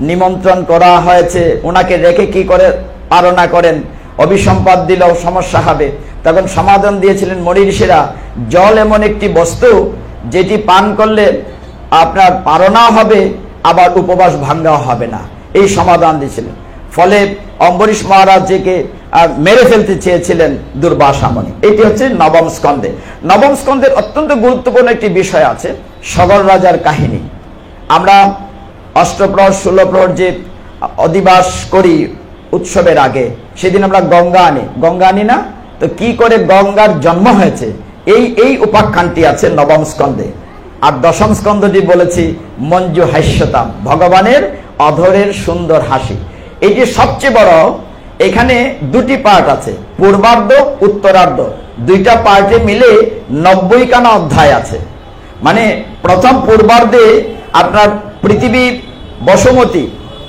নিমন্ত্রণ করা হয়েছে, ওনাকে রেখে কি করে পালনা করেন, অভিসম্পাদ দিলেও সমস্যা হবে। তখন সমাধান দিয়েছিলেন মুনি ঋষিরা, জল এমন একটি বস্তু যেটি পান করলে আপনার পালনা হবে, আবার উপবাস ভাঙ্গাও হবে না। এই সমাধান দিয়েছিলেন। ফলে অম্বরীশ মহারাজকে মেরে ফেলতে চেয়েছিলেন দুর্বাসা মুনি। এটি হচ্ছে নবম স্কন্ধে। নবম স্কন্ধের অত্যন্ত গুরুত্বপূর্ণ একটি বিষয় আছে, সগর রাজার কাহিনী। আমরা অষ্টপ্রহর 16 প্রহর যে অধিবাস করি উৎসবের আগে, সেদিন আমরা গঙ্গা আনি না? তো কি করে গঙ্গার জন্ম হয়েছে, এই উপাখ্যানটি আছে নবম স্কন্ধে। আর দশম স্কন্ধটি বলেছি মঞ্জু হাস্যতাম, ভগবানের অধরের সুন্দর হাসি। এটি সবচেয়ে বড়। এখানে 2টি পার্ট আছে, পূর্বার্ধ উত্তরার্ধ, 2টা পার্টে মিলে 90খানা অধ্যায় আছে। মানে প্রথম পূর্বার্ধে আপনার পৃথিবী বসুমতী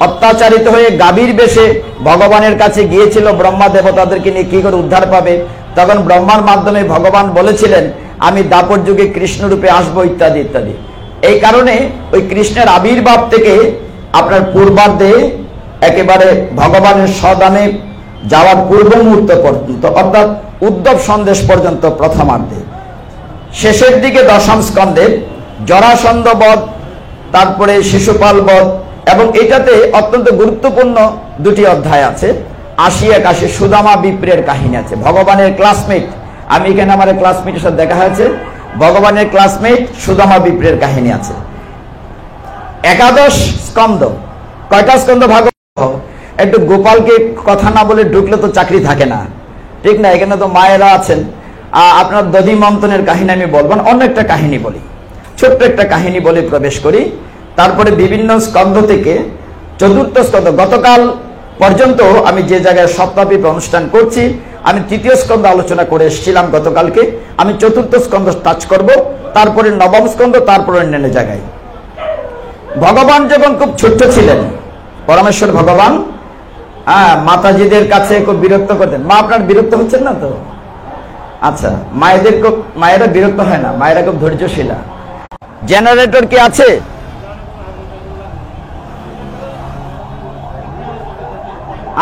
অত্যাচারিত হয়ে গাভীর বেশে ভগবানের কাছে গিয়েছিল ব্রহ্মা দেবতাদেরকে নিয়ে কি করে উদ্ধার পাবে। তখন ব্রহ্মার মাধ্যমে ভগবান বলেছিলেন আমি দাপর যুগে কৃষ্ণ রূপে আসবো, ইত্যাদি ইত্যাদি। এই কারণে ওই কৃষ্ণের আবির্ভাব থেকে আপনার পূর্বার্ধে একেবারে ভগবানের সদানে যাওয়ার পূর্ব মুহূর্ত পর্যন্ত, অর্থাৎ উদ্ধব সন্দেশ পর্যন্ত প্রথমার্ধে। শেষের দিকে দশম স্কন্ধে জরাসন্ধ বধ, তারপরে শিশুপাল বধ, এবং এটাতে অত্যন্ত গুরুত্বপূর্ণ 2টি অধ্যায় আছে। 80-81 সুদামা বিপ্রের কাহিনী আছে। ভগবানের ক্লাসমেট, আমি এখানে আমার ক্লাসমেটের সাথে দেখা হয়েছে, ভগবানের ক্লাসমেট সুদামা বিপ্রের কাহিনী আছে। একাদশ স্কন্ধ, কয়টা স্কন্ধ ভাগ? একটু গোপালকে কথা না বলে ঢুকলে তো চাকরি থাকে না, ঠিক না? এখানে তো মায়েরা আছেন। আপনার দধি মন্থনের কাহিনী আমি বলবো না, অন্য একটা কাহিনী বলি, ছোট্ট একটা কাহিনী বলে প্রবেশ করি। তারপরে বিভিন্ন স্কন্ধ থেকে চতুর্থ স্কন্ধ, গতকাল পর্যন্ত আমি যে জায়গায় সপ্তাহব্যাপী অনুষ্ঠান করছি, আমি 3য় স্কন্ধ আলোচনা করে এসেছিলাম গতকালকে। আমি চতুর্থ স্কন্ধ টাচ করব, তারপরে নবম স্কন্ধ, তারপরে অন্যান্য জায়গায়। ভগবান যখন খুব ছোট্ট ছিলেন, পরমেশ্বর ভগবান মাতাজিদের কাছে খুব বিরক্ত করতেন। মা আপনার বিরক্ত হচ্ছেন না তো? আচ্ছা, মায়েরা বিরক্ত হয় না, মায়েরা খুব ধৈর্যশীলা। জেনারেটর কি আছে?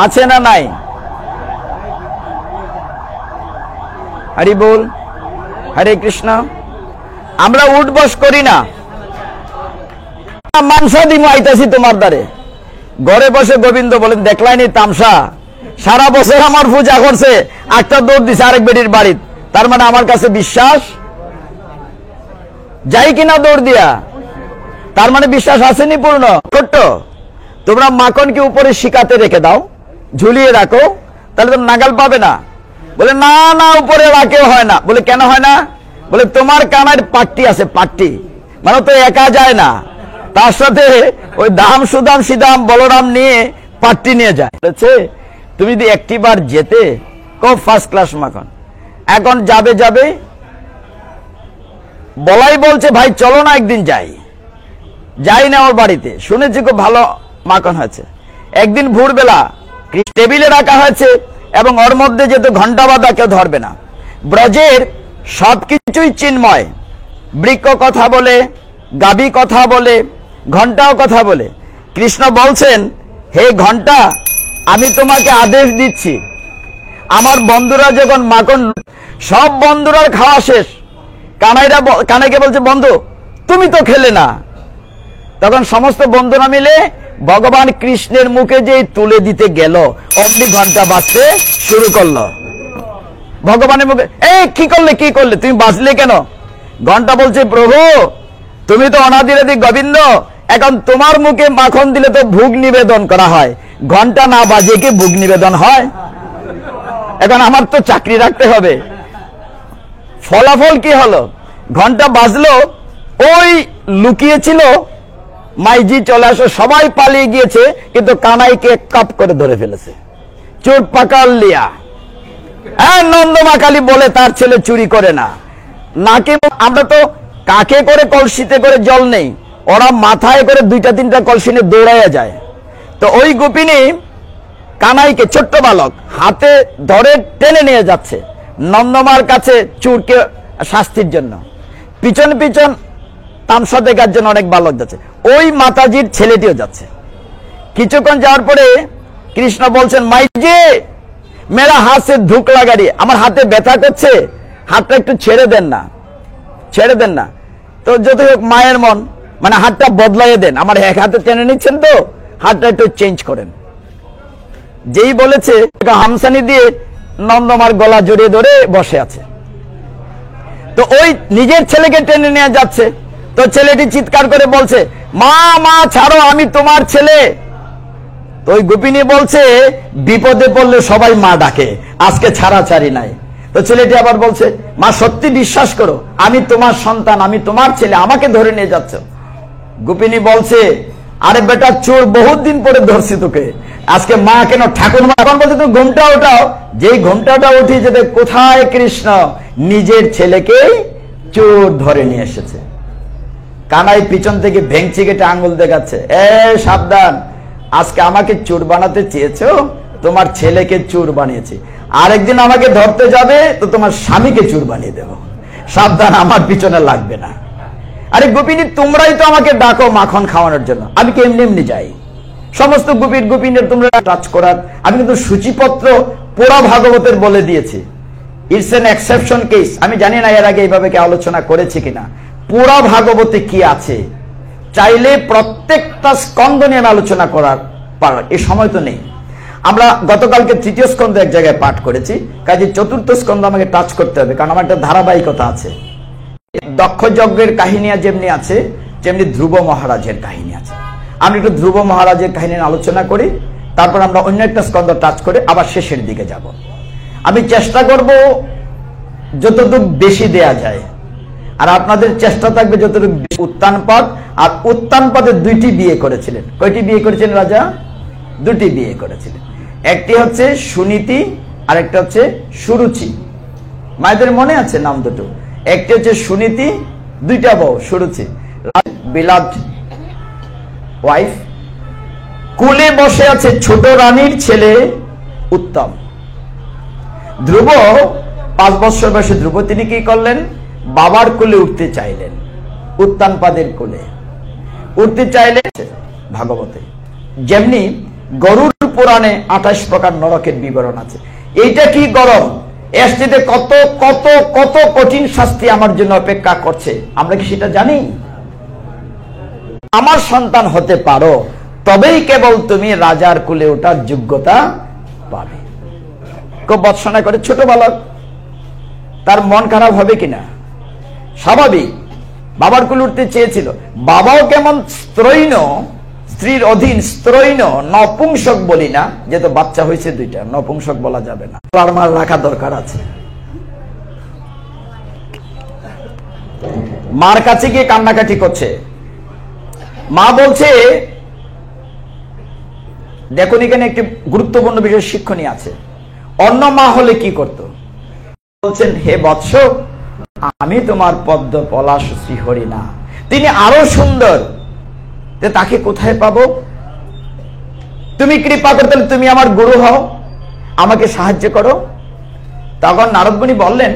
আছে না নাই? হরি বল, হরে কৃষ্ণ। আমরা উঠ বস করি না, মানসা দিমু আইতাছি তোমার দ্বারে। ঘরে বসে গোবিন্দ বলেন দেখলাইনি তামসা, সারা বছর আমার পূজা করছে, একটা দৌড় দিছে আরেক বেটির বাড়িতে, তার মানে আমার কাছে বিশ্বাস যাই কিনা দৌড় দিয়া, তার মানে বিশ্বাস আসেনি পূর্ণ ছোট্ট। তোমরা মাখনকে উপরে শিকাতে রেখে দাও, ঝুলিয়ে রাখো, তাহলে তো নাগাল পাবে না। বলে না না, উপরে রাখেও হয় না। বলে কেন হয় না? বলে তোমার কানার পাট্টি আছে, পাট্টি মানে তো একা যায় না, তার সাথে ওই দাম সুদাম সিদাম বলরাম নিয়ে পাট্টি নিয়ে যায়। বলেছে তুমি যদি একটি বার যেতে, খুব ফার্স্ট ক্লাস মাখন, এখন যাবে যাবে বলাই বলছে ভাই চলো না একদিন যাই। যাই না ওর বাড়িতে, শুনেছি খুব ভালো মাখন হয়েছে। একদিন ভোরবেলা টেবিলে রাখা হয়েছে এবং ওর মধ্যে যেহেতু ঘন্টা বাঁধা, কেউ ধরবে না। ব্রজের সবকিছুই চিন্ময়, বৃক্ষ কথা বলে, গাবি কথা বলে, ঘন্টাও কথা বলে। কৃষ্ণ বলছেন হে ঘন্টা, আমি তোমাকে আদেশ দিচ্ছি, আমার বন্ধুরা যখন মাখন, সব বন্ধুরা খাওয়া শেষ, কানাইকে বলছে বন্ধু তুমি তো খেলে না। তখন সমস্ত বন্ধুরা মিলে ভগবান কৃষ্ণের মুখে যে তুলে দিতে গেল, অমনি ঘন্টা বাজতে শুরু করলো। ভগবানের মুখে এই কি করলে, কি করলে, তুমি বাজলে কেন? ঘন্টা বলছে প্রভু তুমি তো অনাদিরাদি গোবিন্দ, এখন তোমার মুখে মাখন দিলে তো ভোগ নিবেদন করা হয়, ঘন্টা না বাজে কি ভোগ নিবেদন হয়? এখন আমার তো চাকরি রাখতে হবে। ফলাফল কি হলো? ঘন্টা বাজলো, ওই লুকিয়েছিল মাইজি চলে আসো, সবাই পালিয়ে গিয়েছে, কিন্তু কানাইকে কাপ করে ধরে ফেলেছে, চোট পাকাল লিয়া। হ্যাঁ, নন্দমাকালী বলে তার ছেলে চুরি করে না। নাকে আমরা তো কাকে করে কলসিতে করে জল নেই, ওরা মাথায় করে দুইটা তিনটা কলসি নিয়ে দৌড়াইয়া যায়। তো ওই গোপিনী কানাইকে, ছোট্ট বালক, হাতে ধরে টেনে নিয়ে যাচ্ছে নন্দমার কাছে চুরকে শাস্তির জন্য। পিছন পিছন তামসা দেখার জন্য অনেক বালক যাচ্ছে, ওই মাতাজির ছেলেটিও যাচ্ছে। কিছুক্ষণ যাওয়ার পরে কৃষ্ণ বলছেন মাইজি মেরা হাত সে ধুক লাগারি, আমার হাতে ব্যথা করছে, হাতটা একটু ছেড়ে দেন না, ছেড়ে দেন না। তো যত হোক মায়ের মন, মানে হাতটা বদলাইয়ে দেন, আমার এক হাতে টেনে নিচ্ছেন তো হাতটা একটু চেঞ্জ করেন। যেই বলেছে হামসানি দিয়ে নন্দমার গলা জড়িয়ে ধরে বসে আছে। তো ওই নিজের ছেলেকে টেনে নিয়ে যাচ্ছে, তো ছেলেটি চিৎকার করে বলছে মা মা ছাড়ো, আমি তোমার ছেলে। তো ওই গোপিনী বলছে বিপদে পড়লে সবাই মা ডাকে, আজকে ছাড়াছাড়ি নাই। তো ছেলেটি আবার বলছে মা সত্যি বিশ্বাস করো, আমি তোমার সন্তান, আমি তোমার ছেলে, আমাকে ধরে নিয়ে যাচ্ছ। গোপিনী বলছে আরে বেটা চোর, বহুত দিন পরে ধরছি তোকে, আজকে মা কেন ঠাকুর মা। এখন বলছে তুমি ঘুমটা ওঠাও। যেই ঘুমটাটা উঠিয়ে যেতে, কোথায় কৃষ্ণ নিজের ছেলেকে চোর ধরে নিয়ে এসেছে। কানাই পিছন থেকে ভেঙচি কেটে আঙ্গুল দেখাচ্ছে, এ সাবধান, আজকে আমাকে চোর বানাতে চেয়েছো, তোমার ছেলেকে চোর বানিয়েছি, আরেকদিন আমাকে ধরতে যাবে তো তোমার স্বামীকে চোর বানিয়ে দেব, সাবধান, আমার পিছনে লাগবে না। আরে গোপিনী তোমরাই তো আমাকে ডাকো মাখন খাওয়ানোর জন্য, আমি কি এমনি এমনি যাই? সমস্ত গোপিনের তোমরা টাচ করার, আমি কিন্তু সূচিপত্র পোড়া ভাগবতের বলে দিয়েছি, ইটস এন এক্সেপশন কেস। আমি জানি না এর আগে এইভাবে কি আলোচনা করেছি কিনা। পোড়া ভাগবতে কি আছে, চাইলে প্রত্যেকটা স্কন্ধ নিয়ে আমি আলোচনা করার পারার এই সময় তো নেই। আমরা গতকালকে তৃতীয় স্কন্ধ এক জায়গায় পাঠ করেছি, কাজে চতুর্থ স্কন্ধ আমাকে টাচ করতে হবে, কারণ আমার একটা ধারাবাহিকতা আছে। দক্ষ যজ্ঞের কাহিনী যেমনি আছে, তেমনি ধ্রুব মহারাজের কাহিনী আছে। আমি একটু ধ্রুব মহারাজের কাহিনী আলোচনা করি, তারপর আমরা অন্য একটা স্কন্ধ টাচ করে আবার শেষের দিকে যাব। আমি চেষ্টা করব যতটুকু বেশি দেয়া যায়, আর আপনাদের চেষ্টা থাকবে যতটুকু। উত্তানপাদ, আর উত্তানপাদের দুইটি বিয়ে করেছিলেন। কয়টি বিয়ে করেছিলেন রাজা? দুটি বিয়ে করেছিলেন। একটি হচ্ছে সুনীতি, আর একটা হচ্ছে সুরুচি। মায়েদের মনে আছে নাম দুটো? একটি হচ্ছে সুনীতি, দুইটা বউ সুরুচি। বিলাভড ওয়াইফ, কুলে বসে আছে ছোট রানীর ছেলে উত্তম। ধ্রুব 5 বছর বয়সে ধ্রুব তিনি কি করলেন? বাবার কোলে উঠতে চাইলেন, উত্তানপাদের কোলে উঠতে চাইলেন। ভাগবতে যেমনি গরুর পুরাণে 28 প্রকার নরকের বিবরণ আছে। এইটা কি গরম, এর সাথে কত কত কত কঠিন শাস্তি আমার জন্য অপেক্ষা করছে, আমরা কি সেটা জানি? আমার সন্তান হতে পারো, তবেই কেবল তুমি রাজার কোলে ওঠার যোগ্যতা পাবে। খুব বৎসনা করে ছোট বালক, তার মন খারাপ হবে কিনা? স্বাভাবিক, বাবার কোলে উঠতে চেয়েছিল। বাবাও কেমন স্ত্রীর অধীন স্ত্রৈন নপুংসক বলি না, যেহেতু বাচ্চা হয়েছে দুইটা, নপুংসক বলা যাবে না, মার রাখা দরকার আছে। মার কাছে গিয়ে কান্নাকাটি করছে, মা বলছে দেখুন এখানে একটি গুরুত্বপূর্ণ বিষয় শিক্ষণীয় আছে। অন্য মা হলে কি করত? বলছেন হে বৎস, আমি তোমার পদ্ম পলাশ শ্রীহরি না, তিনি আরো সুন্দর, তাকে কোথায় পাবো? তুমি কৃপা করতে, তুমি আমার গুরু হও, আমাকে সাহায্য করো। তখন নারদ মুনি বললেন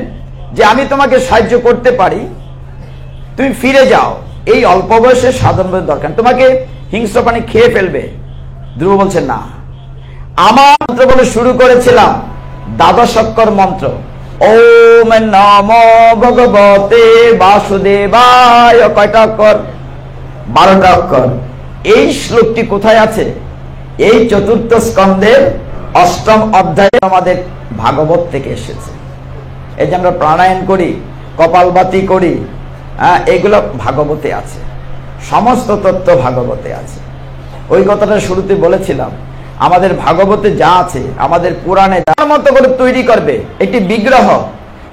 যে আমি তোমাকে সাহায্য করতে পারি, তুমি ফিরে যাও, এই অল্প বয়সে সাধন দরকার, তোমাকে হিংস্র প্রাণী খেয়ে ফেলবে। ধ্রুব বলছেন না, আমার মন্ত্র বলে শুরু করেছিলাম দ্বাদশ অক্ষর মন্ত্র, ওম নমো ভগবতে বাসুদেবায়। কয়টা অক্ষর? 12টা অক্ষর। এই শ্লোকটি কোথায় আছে? এই চতুর্থ স্কন্ধের 8ম অধ্যায়ে আমাদের ভাগবত থেকে এসেছে। এই যে আমরা প্রাণায়াম করি, কপালবাতি করি, এগুলো ভাগবতে আছে, সমস্ত তত্ত্ব ভাগবতে আছে। ওই কথাটা শুরুতে বলেছিলাম, আমাদের ভাগবতে যা আছে, আমাদের পুরাণে যার মতো করে তৈরি করবে একটি বিগ্রহ,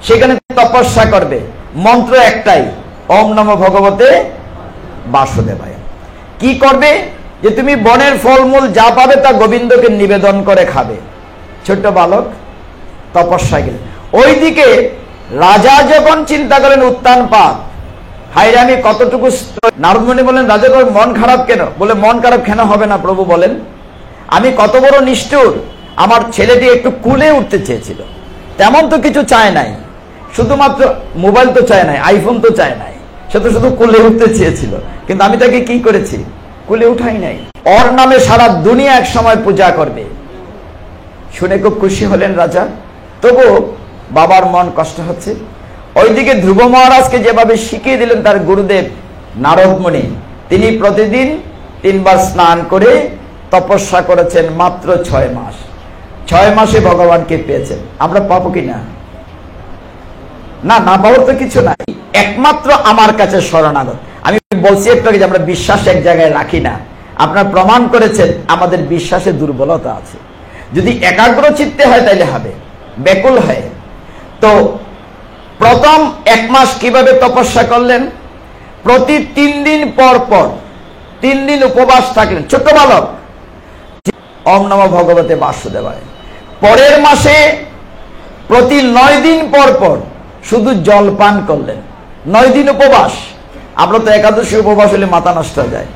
সেখানে তপস্যা করবে, মন্ত্র একটাই, ওম নমো ভগবতে বাসুদেবায়। কি করবে? যে তুমি বনের ফলমূল যা পাবে তা গোবিন্দকে নিবেদন করে খাবে। ছোট্ট বালক তপস্যা গেলেন। ওইদিকে রাজা যখন চিন্তা করেন উত্তান পাত, হাইরে আমি কতটুকু। নারদ মুনি বলেন রাজা মন খারাপ কেন? বলে মন খারাপ কেন হবে না প্রভু বলেন, আমি কত বড় নিষ্ঠুর, আমার ছেলেটি একটু কুলে উঠতে চেয়েছিল, তেমন তো কিছু চায় নাই, শুধুমাত্র মোবাইল তো চায় নাই, আইফোন তো চায় নাই, সে তো শুধু কুলে উঠতে চেয়েছিল, কিন্তু আমি তাকে কি করেছি? কুলে উঠাই নাই। ওর নামে সারা দুনিয়া এক সময় পূজা করবে। শুনে খুব খুশি হলেন রাজা, তবু বাবার মন কষ্ট হচ্ছে। ওইদিকে ধ্রুব মহারাজকে যেভাবে শিখিয়ে দিলেন তার গুরুদেব নারদ মুনি, তিনি প্রতিদিন 3 বার স্নান করে তপস্যা করেছেন মাত্র 6 মাস। 6 মাসে ভগবানকে পেয়েছেন। আমরা পাবো কি না? না, না পাওয়ার তো কিছু নাই, একমাত্র আমার কাছে শরণাগত। আমি বলছি একটু আগে যে আমরা বিশ্বাস এক জায়গায় রাখি না। আপনারা প্রমাণ করেছেন আমাদের বিশ্বাসে দুর্বলতা আছে। যদি একাগ্র চিত্তে হয় তাইলে হবে, ব্যাকুল হয়। তো প্রথম 1 মাস কিভাবে তপস্যা করলেন? প্রতি 3 দিন পর পর 3 দিন উপবাস থাকলেন, ছোট্ট বালক, ওম নমো ভগবতে বাসুদেবায়। পরের মাসে প্রতি 9 দিন পর পর শুধু জল পান করলেন, 9 দিন উপবাস। আমরা তো একাদশী উপবাস হলে মাথা নষ্ট হয়ে যায়।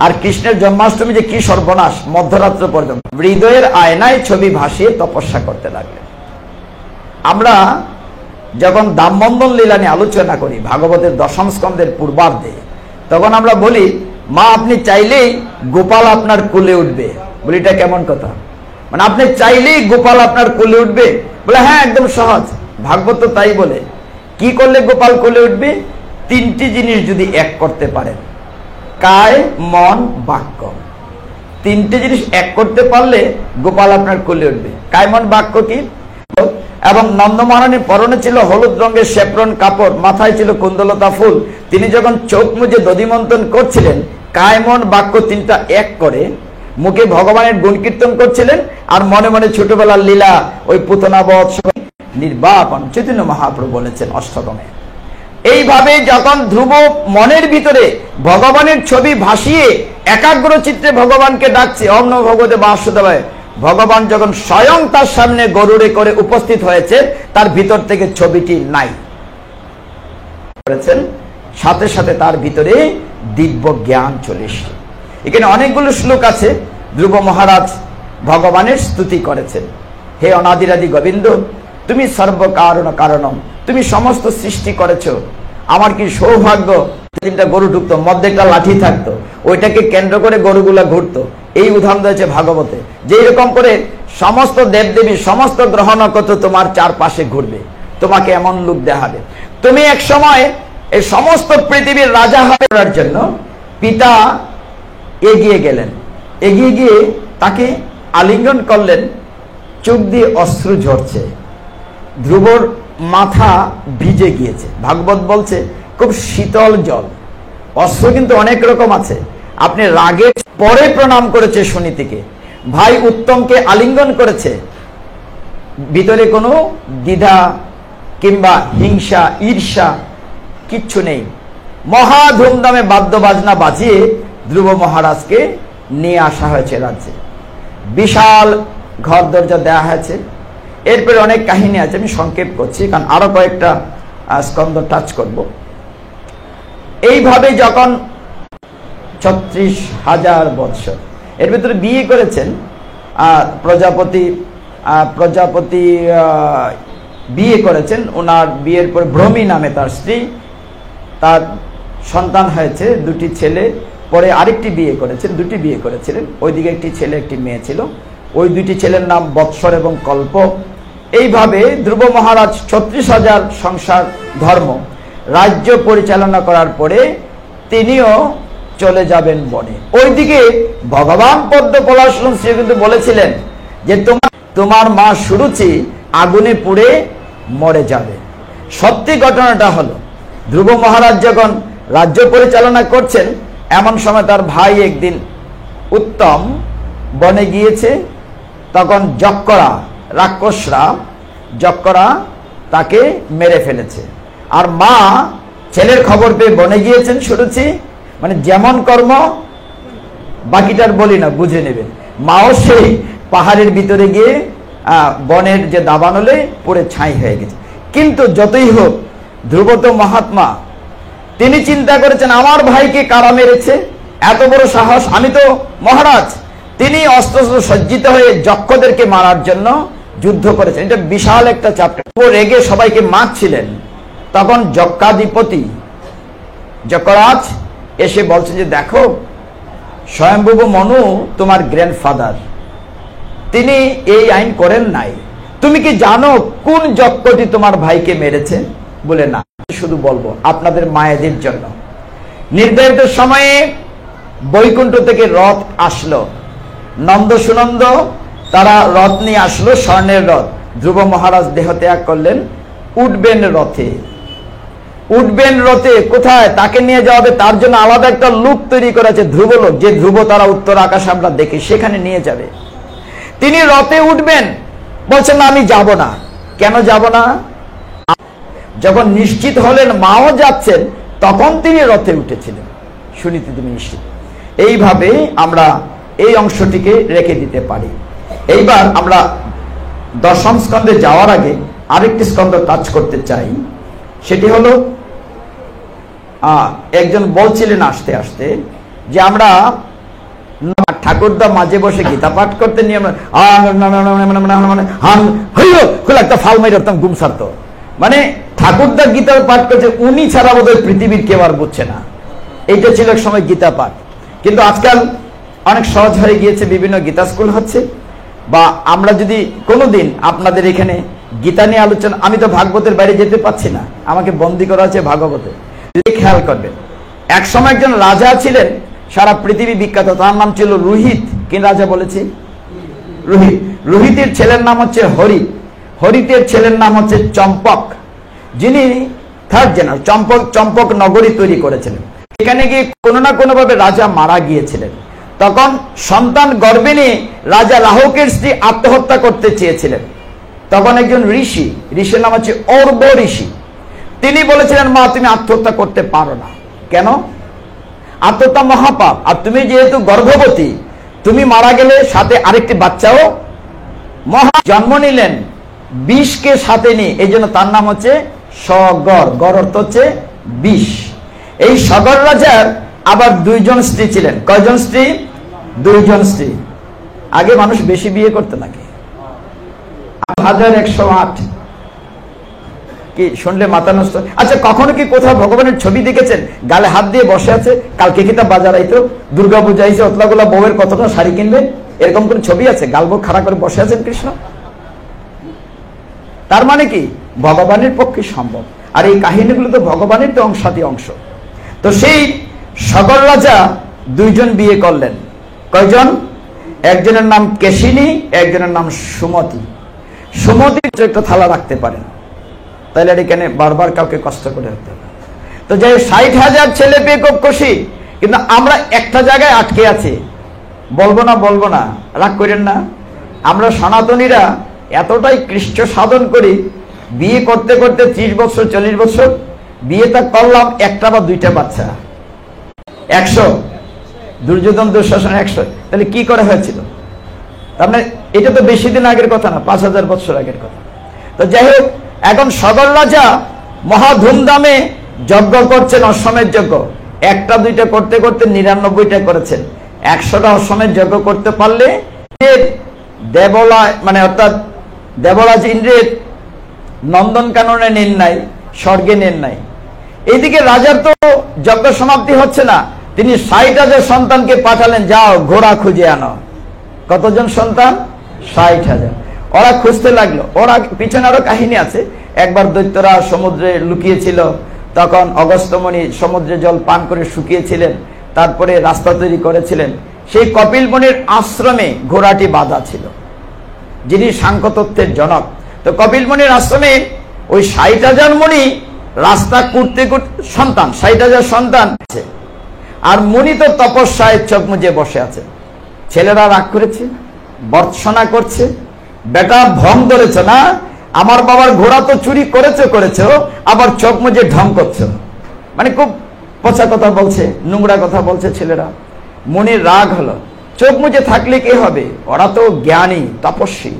আর কৃষ্ণের জন্মাষ্টমী যে কি সর্বনাশ, মধ্যরাত্র পর্যন্ত হৃদয়ের আয়নায় ছবি ভাসিয়ে তপস্যা করতে লাগলেন। আমরা যখন দামবন্ধন লীলা নিয়ে আলোচনা করি ভাগবতের 10ম স্কন্ধের পূর্বার্ধে, তখন আমরা বলি মা আপনি চাইলেই গোপাল আপনার কোলে উঠবে। বলি এটা কেমন কথা? মানে আপনি চাইলেই গোপাল আপনার কোলে উঠবে? বলে হ্যাঁ, একদম সহজ, ভাগবত তো তাই বলে। কি করলে গোপাল কোলে উঠবে? 3টি জিনিস যদি এক করতে পারেন, কায় মন বাক্য, 3টে জিনিস এক করতে পারলে গোপাল আপনার কোলে উঠবে। কায় মন বাক্য কি? এবং নন্দ মহারানীর পরনে ছিল হলুদ রঙের শেফরন কাপড়, মাথায় ছিল কুন্দলতা ফুল। তিনি যখন চোখ মুজে দধিমন্থন করছিলেন, কায় মন বাক্য 3টা এক করে মুখে ভগবানের গুণ কীর্তন করছিলেন, আর মনে মনে ছোটবেলার লীলা, ওই পুতনাবধ নির্বাপন চৈতন্য মহাপ্রভু বলেছেন অষ্টকমে। এইভাবে যখন ধ্রুব মনের ভিতরে ভগবানের ছবি ভাসিয়ে একাগ্র চিত্রে ভগবানকে ডাকছে ওম নমো ভগবতে বাসুদেবায়, ভগবান যখন স্বয়ং তার সামনে গরুড়ে করে উপস্থিত হয়েছে, তার ভিতর থেকে ছবিটি নাই করেছেন, সাথে সাথে তার ভিতরে দিব্য জ্ঞান চলে এসেছে। এখানে অনেকগুলো শ্লোক আছে। ধ্রুব মহারাজ ভগবানের স্তুতি করেছেন, হে অনাদিরাদি গোবিন্দ, তুমি সর্বকারণ কারণম, তুমি সমস্ত সৃষ্টি করেছো। আমার কি সৌভাগ্য, 3টা গরু ঢুকতো, মধ্যে একটা লাঠি থাকতো, ওইটাকে কেন্দ্র করে গরুগুলা ঘুরতো। এই উদাহরণ রয়েছে ভাগবতে, যে এরকম করে সমস্ত দেবদেবী, সমস্ত গ্রহ নক্ষত্র তোমার চারপাশে ঘুরবে, তোমাকে এমন লোক দেখাবে। তুমি এক সময় এই সমস্ত পৃথিবীর রাজা হওয়ার জন্য পিতা এগিয়ে গেলেন, এগিয়ে গিয়ে তাকে আলিঙ্গন করলেন, চোখ দিয়ে অশ্রু ঝরছে, ধ্রুবর মাথা ভিজে গিয়েছে। ভাগবত বলছে খুব শীতল জল। অশ্রু কিন্তু অনেক রকম আছে। আপনি রাগে পরে প্রণাম করেছে সুনীতিকে, ভাই উত্তমকে আলিঙ্গন করেছে, ভিতরে কোনো দ্বিধা কিংবা হিংসা ঈর্ষা কিচ্ছু নেই। মহা ধুমধামে বাদ্য বাজনা বাজিয়ে ধ্রুব মহারাজকে নিয়ে আসা হয়েছে রাজ্যে। বিশাল ঘর দরজা দেওয়া হয়েছে। এরপরে অনেক কাহিনী আছে, আমি সংক্ষেপ করছি কারণ আরো কয়েকটা স্কন্ধ টাচ করব। এইভাবে যখন ৩৬,০০০ বৎসর, এর ভিতরে বিয়ে করেছেন প্রজাপতি বিয়ে করেছেন। ওনার বিয়ের পর ভ্রমি নামে তার স্ত্রী, তার সন্তান হয়েছে 2টি ছেলে। পরে আরেকটি বিয়ে করেছেন, 2টি বিয়ে করেছিলেন। ওইদিকে একটি ছেলে একটি মেয়ে ছিল। ওই 2টি ছেলের নাম বৎসর এবং কল্প। এইভাবে ধ্রুব মহারাজ ৩৬,০০০ সংসার ধর্ম রাজ্য পরিচালনা করার পরে তিনিও চলে যাবেন বনে। ওইদিকে ভগবান পদ্ম পলাশন শ্রী কিন্তু বলেছিলেন যে তোমার মা সুরুচি আগুনে পুড়ে মরে যাবে। সত্যি ঘটনাটা হলো, ধ্রুব মহারাজ যখন রাজ্য পরিচালনা করছেন এমন সময় তার ভাই একদিন উত্তম বনে গিয়েছে। তখন যক্ষরা তাকে মেরে ফেলেছে। আর মা ছেলের খবর পেয়ে বনে গিয়েছেন সুরুচি, মানে যেমন কর্ম, বাকিটার বলি না, বুঝে নেবেন। মাও সেই পাহাড়ের ভিতরে গিয়ে বনের যে দাবানলে পড়ে ছাই হয়ে গেছে। কিন্তু যতই হোক ধ্রুবত মহাত্মা, তিনি চিন্তা করেছেন আমার ভাইকে কারা মেরেছে, এত বড় সাহস, আমি তো মহারাজ। তিনি অস্ত্র সজ্জিত হয়ে যক্ষদেরকে মারার জন্য যুদ্ধ করেছেন। এটা বিশাল একটা চ্যাপ্টার। রেগে সবাইকে মারছিলেন, তখন যক্ষাধিপতি যক্ষরাজ এসে বলছেন যে দেখো, স্বয়ম্ভুব মনু তোমার গ্র্যান্ডফাদার, তিনি এই আইন করেন নাই। তুমি কি জানো কোন যক্ষটি তোমার ভাইকে মেরেছে? বলে না, শুধু বলবো আপনাদের মায়েদের জন্য। নির্ধারিত সময়ে বৈকুণ্ঠ থেকে রথ আসলো, নন্দ সুনন্দ তারা রথ নিয়ে আসলো, স্বর্ণের রথ। ধ্রুব মহারাজ দেহ ত্যাগ করলেন। উঠবেন রথে কোথায়? তাকে নিয়ে যাওয়া হবে, তার জন্য আলাদা একটা লুক তৈরি করেছে, ধ্রুব লোক, যে ধ্রুব তারা উত্তর আকাশ আমরা দেখি, সেখানে নিয়ে যাবে। তিনি রথে উঠবেন, বলছেন না আমি যাব না। কেন যাব না? যখন নিশ্চিত হলেন মাও যাচ্ছেন, তখন তিনি রথে উঠেছিলেন। শুনিতে তুমি নিশ্চিত। এইভাবে আমরা এই অংশটিকে রেখে দিতে পারি। এইবার আমরা 10ম স্কন্ধে যাওয়ার আগে আরেকটি স্কন্ধ টাচ করতে চাই। সেটি হলো, একজন বলছিলেন আসতে আসতে যে আমরা ঠাকুরদা মাঝে বসে গীতা পাঠ করতে নিয়ে একটা ফাল মাই রতাম গুম সারত, মানে ঠাকুরদা গীতা পাঠ করছে, উনি ছাড়া বোধহয় পৃথিবীর কেউ আর বুঝছে না। এইটা ছিল এক সময় গীতা পাঠ। কিন্তু আজকাল অনেক সহজ হয়ে গিয়েছে, বিভিন্ন গীতা স্কুল হচ্ছে। বা আমরা যদি কোনোদিন আপনাদের এখানে গীতা নিয়ে আলোচনা, আমি তো ভাগবতের বাইরে যেতে পারছি না, আমাকে বন্দী করা আছে ভাগবতে। যদি খেয়াল করবেন, এক সময় একজন রাজা ছিলেন সারা পৃথিবী বিখ্যাত, তার নাম ছিল রোহিত। কি রাজা বলেছি? রোহিত। রোহিতের ছেলের নাম হচ্ছে হরিতের ছেলের নাম হচ্ছে চম্পক, যিনি 3rd জেনারেল চম্পক নগরী তৈরি করেছিলেন। এখানে গিয়ে কোনো না কোনো ভাবে রাজা মারা গিয়েছিলেন। তখন সন্তান গর্ভে নিয়ে রাজা রাহুকের স্ত্রী আত্মহত্যা করতে চেয়েছিলেন। তখন একজন ঋষির নাম হচ্ছে অর্ব ঋষি, তিনি বলেছিলেন মা তুমি আত্মহত্যা করতে পারো না। কেন? আত্মহত্যা মহাপাপ, আর তুমি যেহেতু গর্ভবতী, তুমি মারা গেলে সাথে আরেকটি বাচ্চাও জন্ম নিলেন বিষকে সাথে নিয়ে, এই জন্য তার নাম হচ্ছে সগর। গর অর্থ হচ্ছে বিষ। এই সগর রাজার আবার 2জন স্ত্রী ছিলেন। কয়জন স্ত্রী? 2জন স্ত্রী। আগে মানুষ বেশি বিয়ে করতে নাকি? 1108। কি শুনলে মাথা নষ্ট। আচ্ছা, কখনো কি কোথাও ভগবানের ছবি দেখেছেন গালে হাত দিয়ে বসে আছে? কালকে কিতাব বাজার আইতো, দুর্গা পূজা আইছে, অতলাগুলা বউয়ের কতটা শাড়ি কিনবে, এরকম কোন ছবি আছে? গালবো খাড়া করে বসে আছেন কৃষ্ণ। তার মানে কি ভগবানের পক্ষে সম্ভব। আর এই কাহিনীগুলো তো ভগবানের তো অংশাদি অংশ। তো সেই সগর রাজা 2জন বিয়ে করলেন। কয়জন? একজনের নাম কেশিনী, একজনের নাম সুমতি। সুমতি একটা থালা রাখতে পারেন, তাহলে এখানে বারবার কাউকে কষ্ট করে হতে হবে। তো যাই 60,000 ছেলে পেয়ে খুব খুশি, কিন্তু আমরা একটা জায়গায় আটকে আছি। বলবো না, রাগ করেন না। আমরা সনাতনীরা এতটাই কৃষ্ট সাধন করি, বিয়ে করতে করতে 30 বছর 40 বছর বিয়েটা করলাম, একটা বা দুইটা বাচ্চা, 100, দুর্যোধন দুঃশাসন 100, তাহলে কি করে হয়েছিল? তার মানে এটা তো বেশি দিন আগের কথা না, 5000 বছর আগের কথা। তো যাই হোক, এখন সগর রাজা মহা ধুমধামে যজ্ঞ করছেন, অশ্বমেধ যজ্ঞ। একটা দুইটা করতে করতে 99টা করেছেন। 100টা অশ্বমেধ যজ্ঞ করতে পারলে দেবলা, মানে অর্থাৎ দেবরাজ ইন্দ্রের নন্দনকাননে নেন নাই, স্বর্গে নেন নাই। এইদিকে রাজার তো যজ্ঞ সমাপ্তি হচ্ছে না, তিনি 60,000 সন্তানকে পাঠালেন, যাও ঘোড়া খুঁজে আনো। কতজন সন্তান? 60,000। ওরা খুঁজতে লাগলো। ওরা পিছনে আরো কাহিনী আছে। একবার দৈত্যরা সমুদ্রে লুকিয়েছিল, তখন অগস্ত্যমণি সমুদ্রে জল পান করে শুকিয়েছিলেন, তারপরে রাস্তা তৈরি করেছিলেন। সেই কপিল মুনির আশ্রমে ঘোড়াটি বাঁধা ছিল, যিনি সাংখ্যতত্ত্বের জনক। তো কপিল মুনির আশ্রমে ওই 60,000 মুনি রাস্তা করতে করতে সন্তান, 60,000 সন্তান আছে, আর মুনি তো তপস্যায় চোখ মুজে বসে আছে। ছেলেরা রাগ করেছে, বর্ষনা করছে, বেটা ভং ধরেছ না, আমার বাবার ঘোড়া তো চুরি করেছো, আবার চোখ মুজে ঢং করছো। মানে খুব পচা কথা বলছে, নোংরা কথা বলছে ছেলেরা। মুনির রাগ হলো। চোখ মুজে থাকলে কি হবে? ওরা তো জ্ঞানী তপস্বী।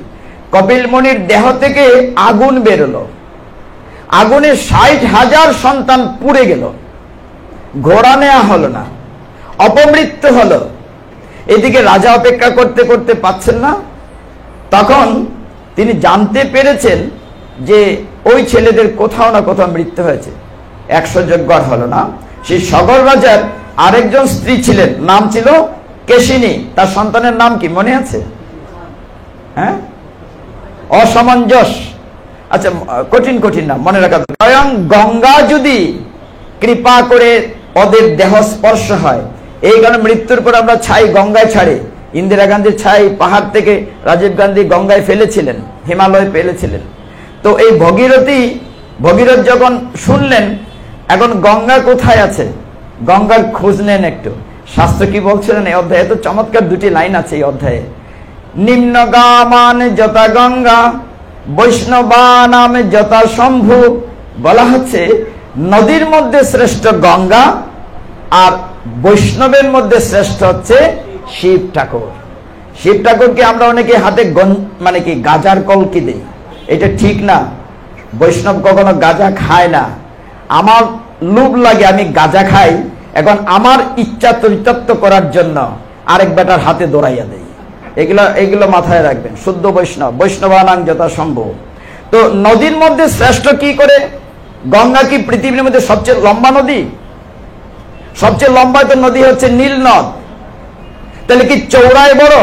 কপিল মুনির দেহ থেকে আগুন বেরোলো, আগুনে 60,000 সন্তান পুড়ে গেল, ঘোড়া নেওয়া হলো না, অপমৃত্যু হলো। এদিকে রাজা অপেক্ষা করতে করতে পাচ্ছেন না। তখন তিনি জানতে পেরেছেন যে ওই ছেলেদের কোথাও না কোথাও মৃত্যু হয়েছে। 100 যজ্ঞ হলো না। সেই সগর রাজার আরেকজন স্ত্রী ছিলেন, নাম ছিল কেশিনী। তার সন্তানের নাম কি মনে আছে? হ্যাঁ, অসমঞ্জস। আচ্ছা, কঠিন নাম, মনে রাখা। স্বয়ং গঙ্গা যদি কৃপা করে ওদের দেহ স্পর্শ হয়, এই কারণে মৃত্যুর পর আমরা ছাই গঙ্গায় ছাড়ি। ইন্দিরা গান্ধীর ছাই পাহাড় থেকে রাজীব গান্ধী গঙ্গায় ফেলেছিলেন, হিমালয়ে ফেলেছিলেন। তো এই ভগীরথ যখন শুনলেন এখন গঙ্গা কোথায় আছে, গঙ্গার খোঁজ নেন একটু। শাস্ত্র কি বলছিলেন এই অধ্যায়ে? তো চমৎকার দুটি লাইন আছে এই অধ্যায়ে। নিম্নগামান যথা গঙ্গা, বৈষ্ণবানাম যথা শম্ভু। বলা হচ্ছে নদীর মধ্যে শ্রেষ্ঠ গঙ্গা, আর বৈষ্ণবের মধ্যে শ্রেষ্ঠ হচ্ছে শিব ঠাকুর। শিব ঠাকুরকে আমরা অনেকে হাতে মানে কি গাজার কলকি দেই, এটা ঠিক না। বৈষ্ণব কখনো গাজা খায় না। আমার লোভ লাগে, আমি গাজা খাই, এখন আমার ইচ্ছা চরিতার্থ করার জন্য আরেক বেটার হাতে দৌড়াইয়া দেই। এগুলো মাথায় রাখবেন। শুদ্ধ বৈষ্ণবানাং যথা সম্ভব। তো নদীর মধ্যে শ্রেষ্ঠ কি করে? গঙ্গা কি পৃথিবীর মধ্যে সবচেয়ে লম্বা নদী? সবচেয়ে লম্বা তো নদী হচ্ছে নীল নদ। তাহলে কি চৌড়ায় বড়?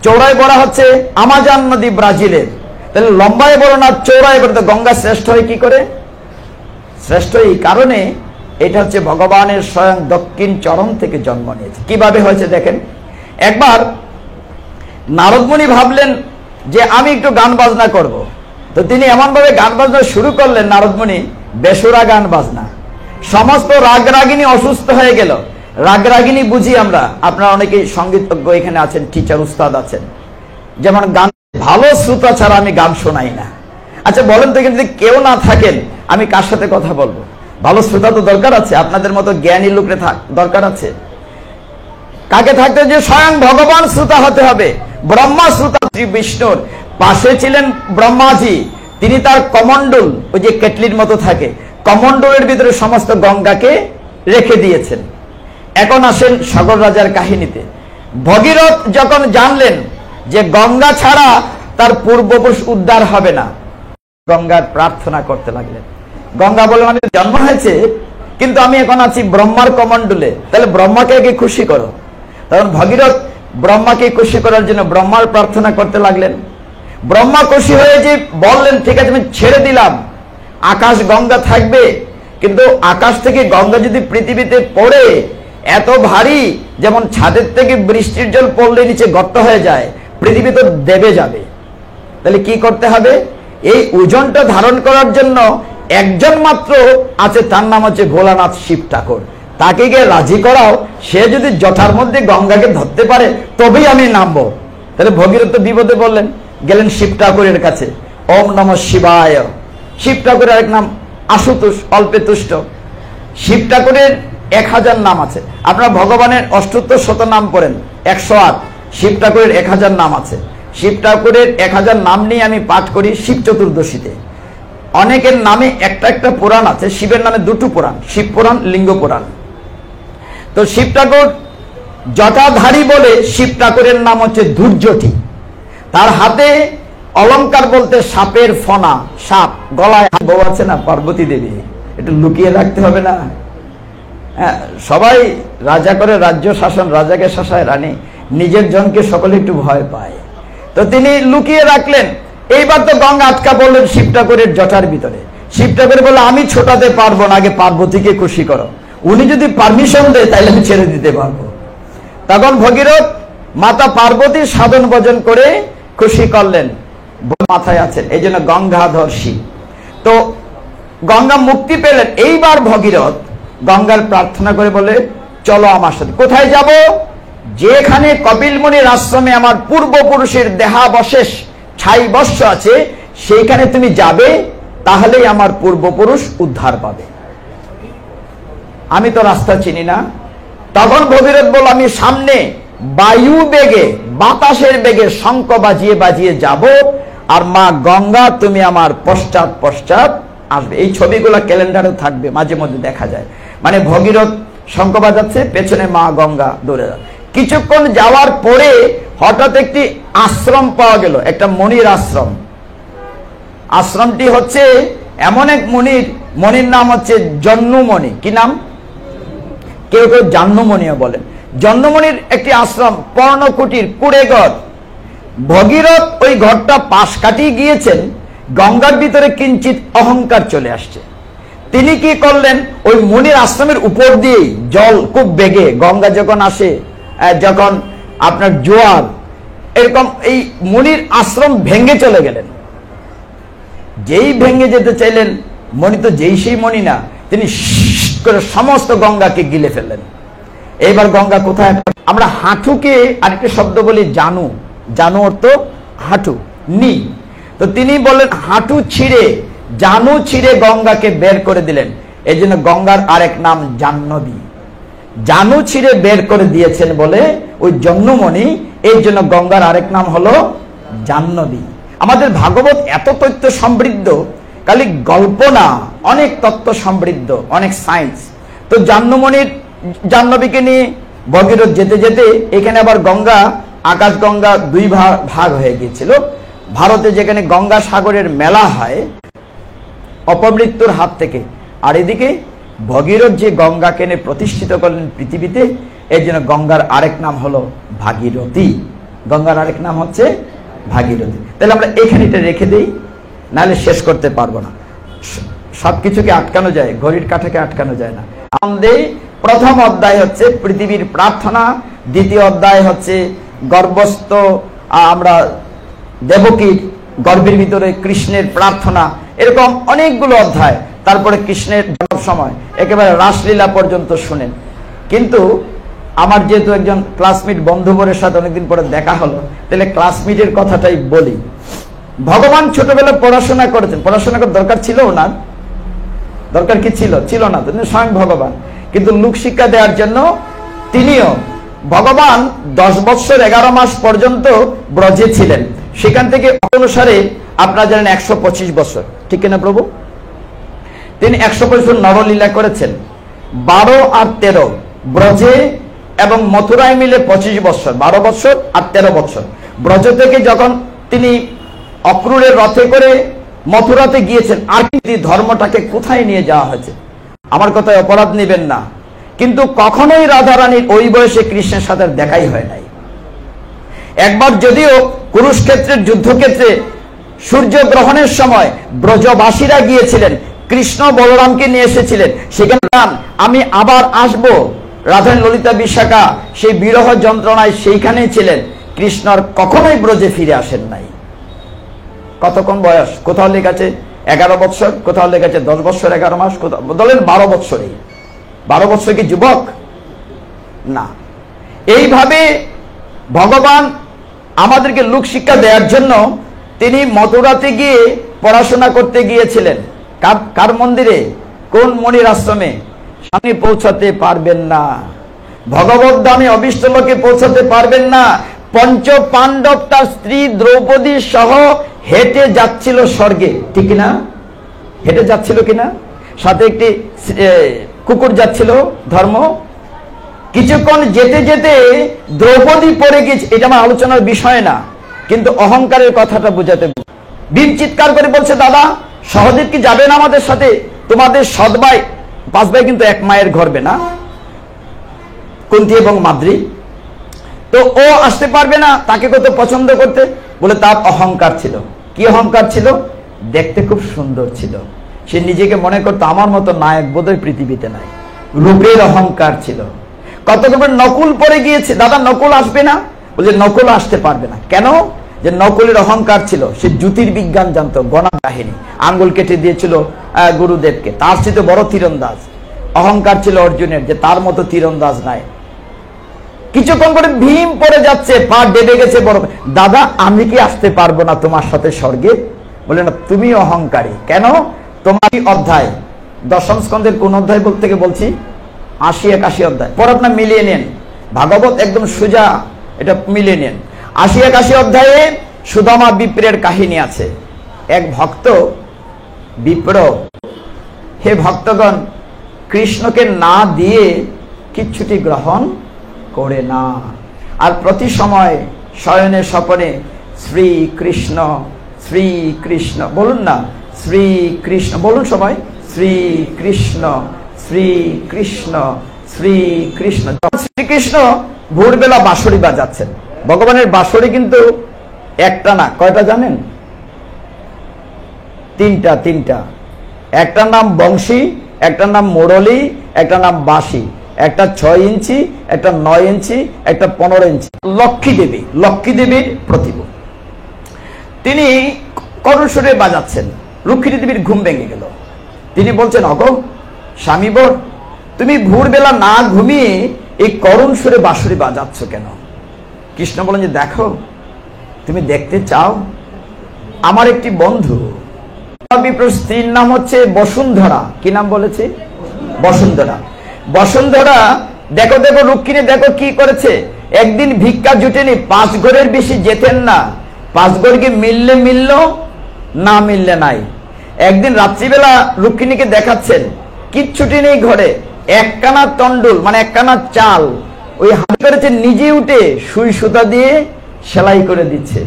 চৌড়ায় বড় হচ্ছে আমাজন নদী ব্রাজিলের। তাহলে লম্বায় বড় না চৌড়ায় বড়? তো গঙ্গা শ্রেষ্ঠ হয় কি করে? শ্রেষ্ঠ এই কারণে, এটা হচ্ছে ভগবানের স্বয়ং দক্ষিণ চরণ থেকে জন্ম নিয়েছে। কিভাবে হয়েছে দেখেন। একবার নারদমুনি ভাবলেন যে আমি একটু গান বাজনা করব। তো তিনি এমন ভাবে গান বাজনা শুরু করলেন, নারদমুনি, বেসুরা গান বাজনা। সমস্ত রাগরাগিনী অসুস্থ হয়ে গেল। রাগরাগিনী বুঝি আমরা, আপনারা অনেকেই সঙ্গীতজ্ঞ এখানে আছেন, টিচার উস্তাদ আছেন, যেমন গান ভালো শ্রোতা ছাড়া আমি গান শোনাই না। আচ্ছা বলেন তো, যদি কেউ না থাকেন আমি কার সাথে কথা বলবো? ভালো শ্রোতা তো দরকার আছে, আপনাদের মতো জ্ঞানী লোকের দরকার আছে। কাকে থাকতে? যে স্বয়ং ভগবান শ্রোতা হতে হবে। ব্রহ্মা শ্রোতা। শ্রী বিষ্ণুর পাশে ছিলেন ব্রহ্মাজি, তিনি তার কমণ্ডল, ওই যে কেটলির মতো থাকে, কমণ্ডলের ভিতরে সমস্ত গঙ্গাকে রেখে দিয়েছেন। এখন আসেন সগর রাজার কাহিনীতে। ভগীরথ যখন জানলেন যে গঙ্গা ছাড়া তার পূর্বপুরুষ উদ্ধার হবে না, গঙ্গার প্রার্থনা করতে লাগলেন। গঙ্গা বলে, মানে জন্ম হয়েছে কিন্তু আমি এখন আছি ব্রহ্মার কমণ্ডলে, তাহলে ব্রহ্মাকে আগে খুশি করো। তখন ভগীরথ ব্রহ্মাকে খুশি করার জন্য ব্রহ্মার প্রার্থনা করতে লাগলেন। ব্রহ্মা খুশি হয়ে যে বললেন, ঠিক আছে আমি ছেড়ে দিলাম, আকাশ গঙ্গা থাকবে, কিন্তু আকাশ থেকে গঙ্গা যদি পৃথিবীতে পড়ে এত ভারী, যেমন ছাদের থেকে বৃষ্টির জল পড়লে নিচে গর্ত হয়ে যায়, পৃথিবী তো দেবে যাবে। তাহলে কি করতে হবে? এই ওজনটা ধারণ করার জন্য একজন মাত্র আছে, তার নাম হচ্ছে ভোলানাথ শিব ঠাকুর। তাকে গিয়ে রাজি করাও, সে যদি জটার মধ্যে গঙ্গাকে ধরতে পারে তবেই আমি নামবো। তাহলে ভগীরথ বিপদে বললেন, গেলেন শিব ঠাকুরের কাছে। ওম নমঃ শিবায়। শিব ঠাকুরের আরেক নাম আশুতোষ, অল্পে তুষ্ট। শিব ঠাকুরের 1000 নাম আছে। আপনারা ভগবানের অষ্টোত্তর শত নাম পড়েন, 108। শিব ঠাকুরের 1000 নাম আছে। শিব ঠাকুরের 1000 নাম নিয়ে আমি পাঠ করি শিব চতুর্দশীতে। অনেকের নামে একটা একটা পুরাণ আছে, শিবের নামে 2টো পুরাণ, শিব পুরাণ, লিঙ্গ পুরাণ। তো শিব ঠাকুর জটাধারী বলে শিব ঠাকুরের নাম হচ্ছে ধূর্যটি। তার হাতে অলংকার বলতে সাপের ফনা, সাপ। গলায় বউ আছে না পার্বতী দেবী, একটু লুকিয়ে রাখতে হবে না? হ্যাঁ, সবাই রাজা করে রাজ্য শাসন, রাজাকে শাসায় রানী, নিজের জনকে সকলে একটু ভয় পায়। তো তিনি লুকিয়ে রাখলেন। এইবার তো গঙ্গা আটকা পড়লেন শিব ঠাকুরের জটার ভিতরে। শিব ঠাকুর বলে, আমি ছোটাতে পারবো না, আগে পার্বতীকে খুশি করো। উনি যদি পারমিশন দেয় তাহলে আমি ছেড়ে দিতে পারবো। তখন ভগীরথ মাতা পার্বতী সাধন ভজন করে খুশি করলেন, মাথায় আছেন, এই জন্য গঙ্গাধর শিব। তো গঙ্গা মুক্তি পেলেন। এইবার ভগীরথ গঙ্গার প্রার্থনা করে বলে, চলো আমার সাথে। কোথায় যাব? যেখানে কপিল মুনির আশ্রমে আমার পূর্বপুরুষের দেহাবশেষ ছাই বস্য আছে, সেইখানে তুমি যাবে, তাহলেই আমার পূর্বপুরুষ উদ্ধার পাবে। আমি তো রাস্তা চিনি না। তখন ভগীরথ বল, আমি সামনে বায়ু বেগে, বাতাসের বেগে শঙ্খ বাজিয়ে বাজিয়ে যাব, আর মা গঙ্গা তুমি আমার পশ্চাৎ পশ্চাৎ আসবে। এই ছবিগুলো ক্যালেন্ডারে থাকবে, মাঝে মধ্যে দেখা যায়। মানে ভগীরথ শঙ্খ বাজাচ্ছে, পেছনে মা গঙ্গা দৌড়ে যাচ্ছে। কিছুক্ষণ যাওয়ার পরে হঠাৎ একটি আশ্রম পাওয়া গেল, একটা মনির আশ্রম। আশ্রমটি হচ্ছে এমন এক মনির নাম হচ্ছে জন্মমণি। কি নাম? কেউ কেউ জাহ্নমণিও বলেন। জন্মমণির একটি আশ্রম, পর্ণকুটির, কুড়েঘর। ভগীরথ ওই ঘরটা পাশ কাটিয়ে গিয়েছেন, গঙ্গার ভিতরে কিঞ্চিত অহংকার চলে আসছে। তিনি কি করলেন, ওই মনির আশ্রমের উপর দিয়ে জল খুব বেগে, গঙ্গা যখন আসে, যখন আপনার জোয়ার, এরকম এই মনির আশ্রম ভেঙে চলে গেলেন। যেই ভেঙে যেতে চাইলেন, মণি তো যেই সেই মণি না, তিনি করে সমস্ত গঙ্গাকে গিলে ফেললেন। এইবার গঙ্গা কোথায়? আমরা হাঁটুকে আরেকটা শব্দ বলি জানু, জানু অর্থ হাঁটু, নি। তো তিনি বললেন হাঁটু ছিঁড়ে, জানু ছিঁড়ে গঙ্গাকে বের করে দিলেন। এই জন্য গঙ্গার আরেক নাম জাহ্নবী। জানু ছিঁড়ে বের করে দিয়েছেন বলে ওই জন্মমণি, এই জন্য গঙ্গার আরেক নাম হলো জাহ্নবী। আমাদের ভাগবত এত তথ্য সমৃদ্ধ, খালি গল্প না, অনেক তত্ত্ব সমৃদ্ধ, অনেক সায়েন্স। তো জাহ্নবীকে নিয়ে ভগীরথ যেতে যেতে এখানে আবার গঙ্গা, আকাশ গঙ্গা 2 ভাগ হয়ে গিয়েছিল। ভারতে যেখানে গঙ্গা সাগরের মেলা হয় অপমৃত্যুর হাত থেকে, আর এদিকে ভগীরথ যে গঙ্গাকে নিয়ে প্রতিষ্ঠিত করলেন পৃথিবীতে, এর জন্য গঙ্গার আরেক নাম হলো ভাগীরথী। গঙ্গার আরেক নাম হচ্ছে ভাগীরথী। তাহলে আমরা এখানে এটা রেখে দিই, নাহলে শেষ করতে পারবো না। সবকিছুকে আটকানো যায়, ঘড়ির কাঁটাকে আটকানো যায় না। আমাদের প্রথম অধ্যায় হচ্ছে পৃথিবীর প্রার্থনা, দ্বিতীয় অধ্যায় হচ্ছে গর্ভস্থ আমরা দেবকীর গর্ভের ভিতরে কৃষ্ণের প্রার্থনা, এরকম অনেকগুলো অধ্যায়। তারপরে কৃষ্ণের সময় একেবারে রাসলীলা পর্যন্ত শুনেন। কিন্তু আমার যেহেতু একজন ক্লাসমেট বন্ধুবরের সাথে অনেকদিন পরে দেখা হলো, তাহলে ক্লাসমেটের কথাটাই বলি। ভগবান ছোটবেলায় পড়াশোনা করেছেন, পড়াশোনা করার দরকার ছিল ওনার? দরকার কি ছিল? ছিল না। তিনি স্বয়ং ভগবান, কিন্তু লোক শিক্ষা দেওয়ার জন্য তিনিও ভগবান 10 বৎসর 11 মাস পর্যন্ত ব্রজে ছিলেন। সেখান থেকে অনুসারে আপনারা জানেন 125 বছর, ঠিক কিনা প্রভু? তিনি 125 বছর নরলীলা করেছেন। 12 আর 13 ব্রজে এবং মথুরায় মিলে 25 বছর, 12 বছর আর 13 বছর। ব্রজ থেকে যখন তিনি অক্রূরের রথে করে মথুরাতে গিয়েছেন, আর কি ধর্মটাকে কোথায় নিয়ে যাওয়া হয়েছে? আমার কথায় অপরাধ নেবেন না, কিন্তু কখনোই রাধারানীর ওই বয়সে কৃষ্ণের সাথে দেখাই হয় নাই। একবার যদিও কুরুক্ষেত্রের যুদ্ধক্ষেত্রে সূর্য গ্রহণের সময় ব্রজবাসীরা গিয়েছিলেন, কৃষ্ণ বলরামকে নিয়ে এসেছিলেন। সেখানে আমি আবার আসব, রাধারানী ললিতা বিশাখা সেই বিরহ যন্ত্রণায় সেইখানেই ছিলেন। কৃষ্ণ কখনোই ব্রজে ফিরে আসেন নাই। কতক্ষণ বয়স? কোথাও লেখা আছে 11 বৎসর, কোথাও লেখা আছে 10 বৎসর 11 মাস, কোথাও বলেন 12 বৎসরই। 12 বছর কি যুবক না। এইভাবে ভগবান আমাদেরকে লোক শিক্ষা দেওয়ার জন্য তিনি মথুরাতে গিয়ে পড়াশোনা করতে গিয়েছিলেন। কার মন্দিরে, কোন মনির আশ্রমে? স্বামী পৌঁছাতে পারবেন না, ভগবত ধামে অভিষ্ট লোকে পৌঁছাতে পারবেন না। পঞ্চ পাণ্ডব তার স্ত্রী দ্রৌপদী সহ হেঁটে যাচ্ছিল স্বর্গে, ঠিক না? হেঁটে যাচ্ছিল কিনা? সাথে একটি কুকুর যাচ্ছিল ধর্ম। কিছুক্ষণ যেতে যেতে দ্রৌপদী পড়ে গেছে। এটা আমার আলোচনার বিষয় না, কিন্তু অহংকারের কথাটা বোঝাতে। ভীম চিৎকার করে বলছে, দাদা সহদেব কি যাবে না আমাদের সাথে? তোমাদের সৎ ভাই, 5 ভাই কিন্তু এক মায়ের গর্ভে না, কুন্তী এবং মাদ্রী, তো ও আসতে পারবে না, তাকে কত পছন্দ করতে। বলে তার অহংকার ছিল। কি অহংকার ছিল? দেখতে খুব সুন্দর ছিল, সে নিজেকে মনে করতো আমার মতো নায়ক বোধহয় পৃথিবীতে নাই। রূপের অহংকার ছিল। কতক্ষণ নকুল পড়ে গিয়েছে, দাদা নকুল আসবে না? বলে নকুল আসতে পারবে না। কেন? যে নকুলের অহংকার ছিল, সে জ্যোতির্বিজ্ঞান জানতো, গণা কাহিনী, আঙ্গুল কেটে দিয়েছিল গুরুদেবকে, তার চেয়ে বড় তীরন্দাজ। অহংকার ছিল অর্জুনের, যে তার মতো তীরন্দাজ নাই। কিছুক্ষণ পরে ভীম পড়ে যাচ্ছে, পা ডেবে গেছে বড়, দাদা আমি কি আসতে পারবো না তোমার সাথে স্বর্গে? বলে না, তুমি অহংকারী। কেন? তোমার অধ্যায়, 10ম স্কন্ধের কোন অধ্যায় থেকে বলছি? 80-81 অধ্যায়। পর আপনার মিলিয়ে নেন, ভাগবত একদম সোজা, এটা মিলিয়ে নেন। 80-81 অধ্যায়ে সুদামা বিপ্রের কাহিনী আছে। এক ভক্ত বিপ্র, হে ভক্তগণ, কৃষ্ণকে না দিয়ে কিচ্ছুটি গ্রহণ করে না, আর প্রতি সময় শয়নে স্বপনে শ্রীকৃষ্ণ শ্রীকৃষ্ণ বলুন না, শ্রীকৃষ্ণ বলুন সবাই, শ্রীকৃষ্ণ শ্রীকৃষ্ণ শ্রীকৃষ্ণ। শ্রীকৃষ্ণ ভোরবেলা বাঁশরি বাজাচ্ছেন। ভগবানের বাঁশরি কিন্তু একটা না, কয়টা জানেন? তিনটা। একটার নাম বংশী, একটার নাম মুরলী, একটার নাম বাঁশি। একটা 6 ইঞ্চি, একটা 9 ইঞ্চি, একটা 15 ইঞ্চি। লক্ষ্মী দেবীর প্রতিভা। তিনি করুণ সুরে বাজাচ্ছেন। লক্ষ্মী দেবীর ঘুম ভেঙে গেল। তিনি বলছেন, অগো স্বামী বর, তুমি ভোরবেলা না ঘুমিয়ে এই করুণ সুরে বাঁশরি বাজাচ্ছ কেন? কৃষ্ণ বলেন যে, দেখো তুমি দেখতে চাও, আমার একটি বন্ধু, বিপ্র স্ত্রীর নাম হচ্ছে বসুন্ধরা। কি নাম বলেছে? বসুন্ধরা। বসুন্ধরা দেখো রুক্মিণী দেখো কি করেছে। একদিন ভিক্ষা জুটেনি, 5 ঘরের বেশি যেতেন না। 5 ঘর কি মিললে মিলল, না মিললে নাই। একদিন রাত্রিবেলা রুক্মিণীকে দেখাচ্ছেন, কিচ্ছুটি নেই ঘরে, একখানা তন্ডুল মানে একখানা চাল, ওই হাত করেছে, নিজে উঠে সুই সুতা দিয়ে সেলাই করে দিচ্ছে।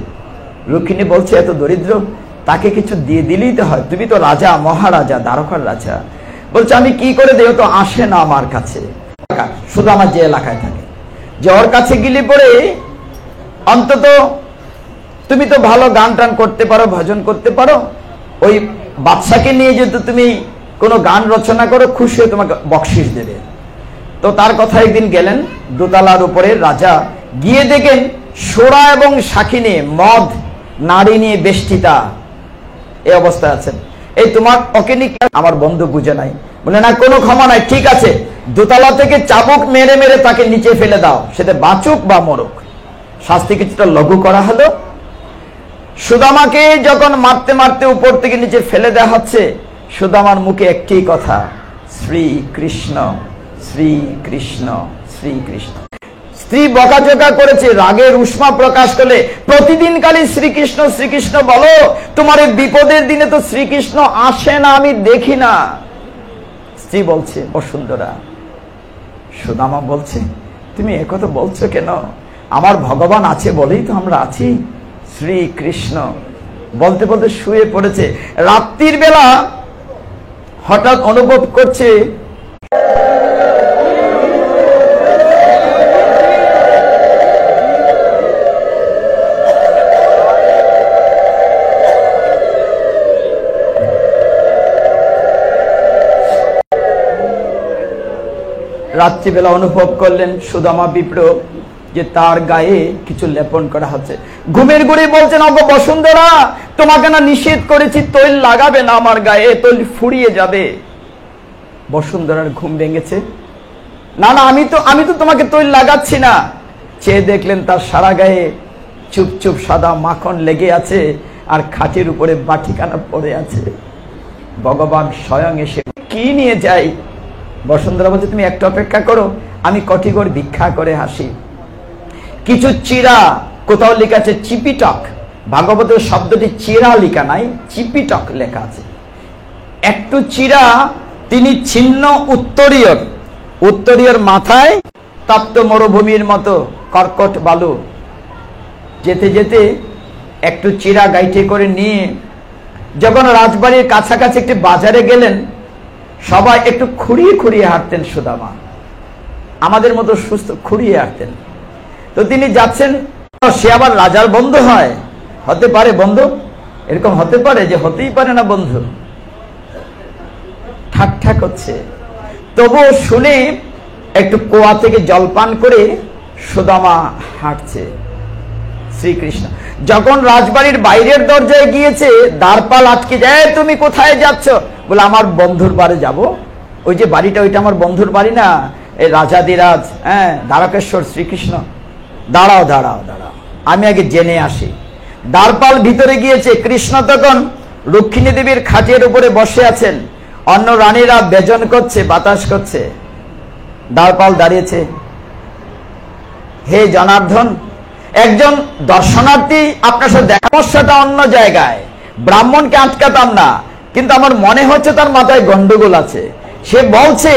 রুক্মিণী বলছে, এত দরিদ্র, তাকে কিছু দিয়ে দিলেই তো হয়, তুমি তো রাজা, মহারাজা, দ্বারকার রাজা। বলছে, আমি কি করে দেব, তো আসে না আমার কাছে, শুধু আমার যে এলাকায় থাকে, যে ওর কাছে গেলে পরে অন্তত তুমি তো ভালো গান টান করতে পারো, ভজন করতে পারো, ওই বাদশাকে নিয়ে যেহেতু তুমি কোনো গান রচনা করো, খুশি হয়ে তোমাকে বকশিস দেবে। তো তার কথা একদিন গেলেন দোতলার উপরে রাজা, গিয়ে দেখেন সোরা এবং সাক্ষী নিয়ে, মদ নারী নিয়ে বেষ্টিতা এই অবস্থায় আছেন। এই তোমার ওকে নিয়ে আমার বন্ধু বুঝে নাই। বলে না, কোনো ক্ষমা নাই, ঠিক আছে, দোতলা থেকে চাবুক মেরে মেরে তাকে নিচে ফেলে দাও, সেটা বাঁচুক বা মরুক। শাস্তি কিছুটা লঘু করা হলো। সুদামাকে যখন মারতে মারতে উপর থেকে নিচে ফেলে দেওয়া হচ্ছে, সুদামার মুখে একটি কথা, শ্রীকৃষ্ণ শ্রীকৃষ্ণ শ্রীকৃষ্ণ। স্ত্রী বকাঝকা করেছে, রাগের উষ্মা প্রকাশ করলে প্রতিদিন খালি শ্রীকৃষ্ণ শ্রীকৃষ্ণ বলো, তোমার এই বিপদের দিনে তো শ্রীকৃষ্ণ আসে না, আমি দেখি না। স্ত্রী বলছে, বসুন্ধরা। সুদামা বলছে, তুমি একথা বলছো কেন? আমার ভগবান আছে বলেই তো আমরা আছি। শ্রীকৃষ্ণ বলতে বলতে শুয়ে পড়েছে। রাত্রির বেলা হঠাৎ অনুভব করছে রাত্রিবেলা অনুভব করলেন সুদামা বিপ্র যে তার গায়ে কিছু লেপন করা হচ্ছে। ঘুমের ঘুরে বলছেন, অগো বসুন্ধরা, তোমাকে না নিষেধ করেছি তৈল লাগাবে না আমার গায়ে, তৈল ফুরিয়ে যাবে। বসুন্ধরার ঘুম ভেঙেছে, না না, আমি তো তোমাকে তৈল লাগাচ্ছি না। চেয়ে দেখলেন তার সারা গায়ে চুপ চুপ সাদা মাখন লেগে আছে, আর খাটের উপরে বাটিখানা পড়ে আছে। ভগবান স্বয়ং এসে কি নিয়ে যাই? বসুন্ধরা বলছে, তুমি একটু অপেক্ষা করো, আমি কটিগড় ভিক্ষা করে আসি। কিছু চিরা, কোথাও লেখা আছে চিপিটক, ভাগবতের শব্দটি চিরা লেখা নাই, চিপিটক লেখা আছে। একটু চিরা তিনি ছিন্ন উত্তরীয়র মাথায় তপ্ত মরুভূমির মতো কর্কট বালু, যেতে যেতে একটু চিরা গাইটে করে নিয়ে যখন রাজবাড়ির কাছাকাছি একটি বাজারে গেলেন, সবাই একটু খুঁড়িয়ে খুঁড়িয়ে হাঁটতেন। সুদামা আমাদের মতো সুস্থ খুঁড়িয়ে হাঁটতেন। তো তিনি যাচ্ছেন, সে আবার রাজার বন্ধু হয়, হতে পারে বন্ধু, এরকম হতে পারে যে হতেই পারে না বন্ধু, ঠাট্টা করছে। তবুও শুনে একটু কুয়া থেকে জলপান করে সুদামা হাঁটছে। শ্রীকৃষ্ণ যখন রাজবাড়ির বাইরের দরজায় গিয়েছে, দ্বারপাল আটকে যায়, তুমি কোথায় যাচ্ছ? বলে, আমার বন্ধুর বাড়ি যাব। ওই যে বাড়িটা, ওইটা আমার বন্ধুর বাড়ি না, এই রাজাদিরাজ, দ্বারকেশ্বর শ্রীকৃষ্ণ। দাঁড়াও দাঁড়াও দাঁড়াও, আমি আগে জেনে আসি। দ্বারপাল ভিতরে গিয়েছে। কৃষ্ণ তখন রুক্মিণী দেবীর খাটের উপরে বসে আছেন, অন্য রানীরা বেজন করছে, বাতাস করছে। দ্বারপাল দাঁড়িয়েছে। হে জনার্দন, একজন দর্শনার্থী আপনার সাথে দেখা, সমস্যাটা অন্য জায়গায়, ব্রাহ্মণকে আটকাতাম না, কিন্তু আমার মনে হচ্ছে তার মাথায় গন্ডগোল আছে। সে বলছে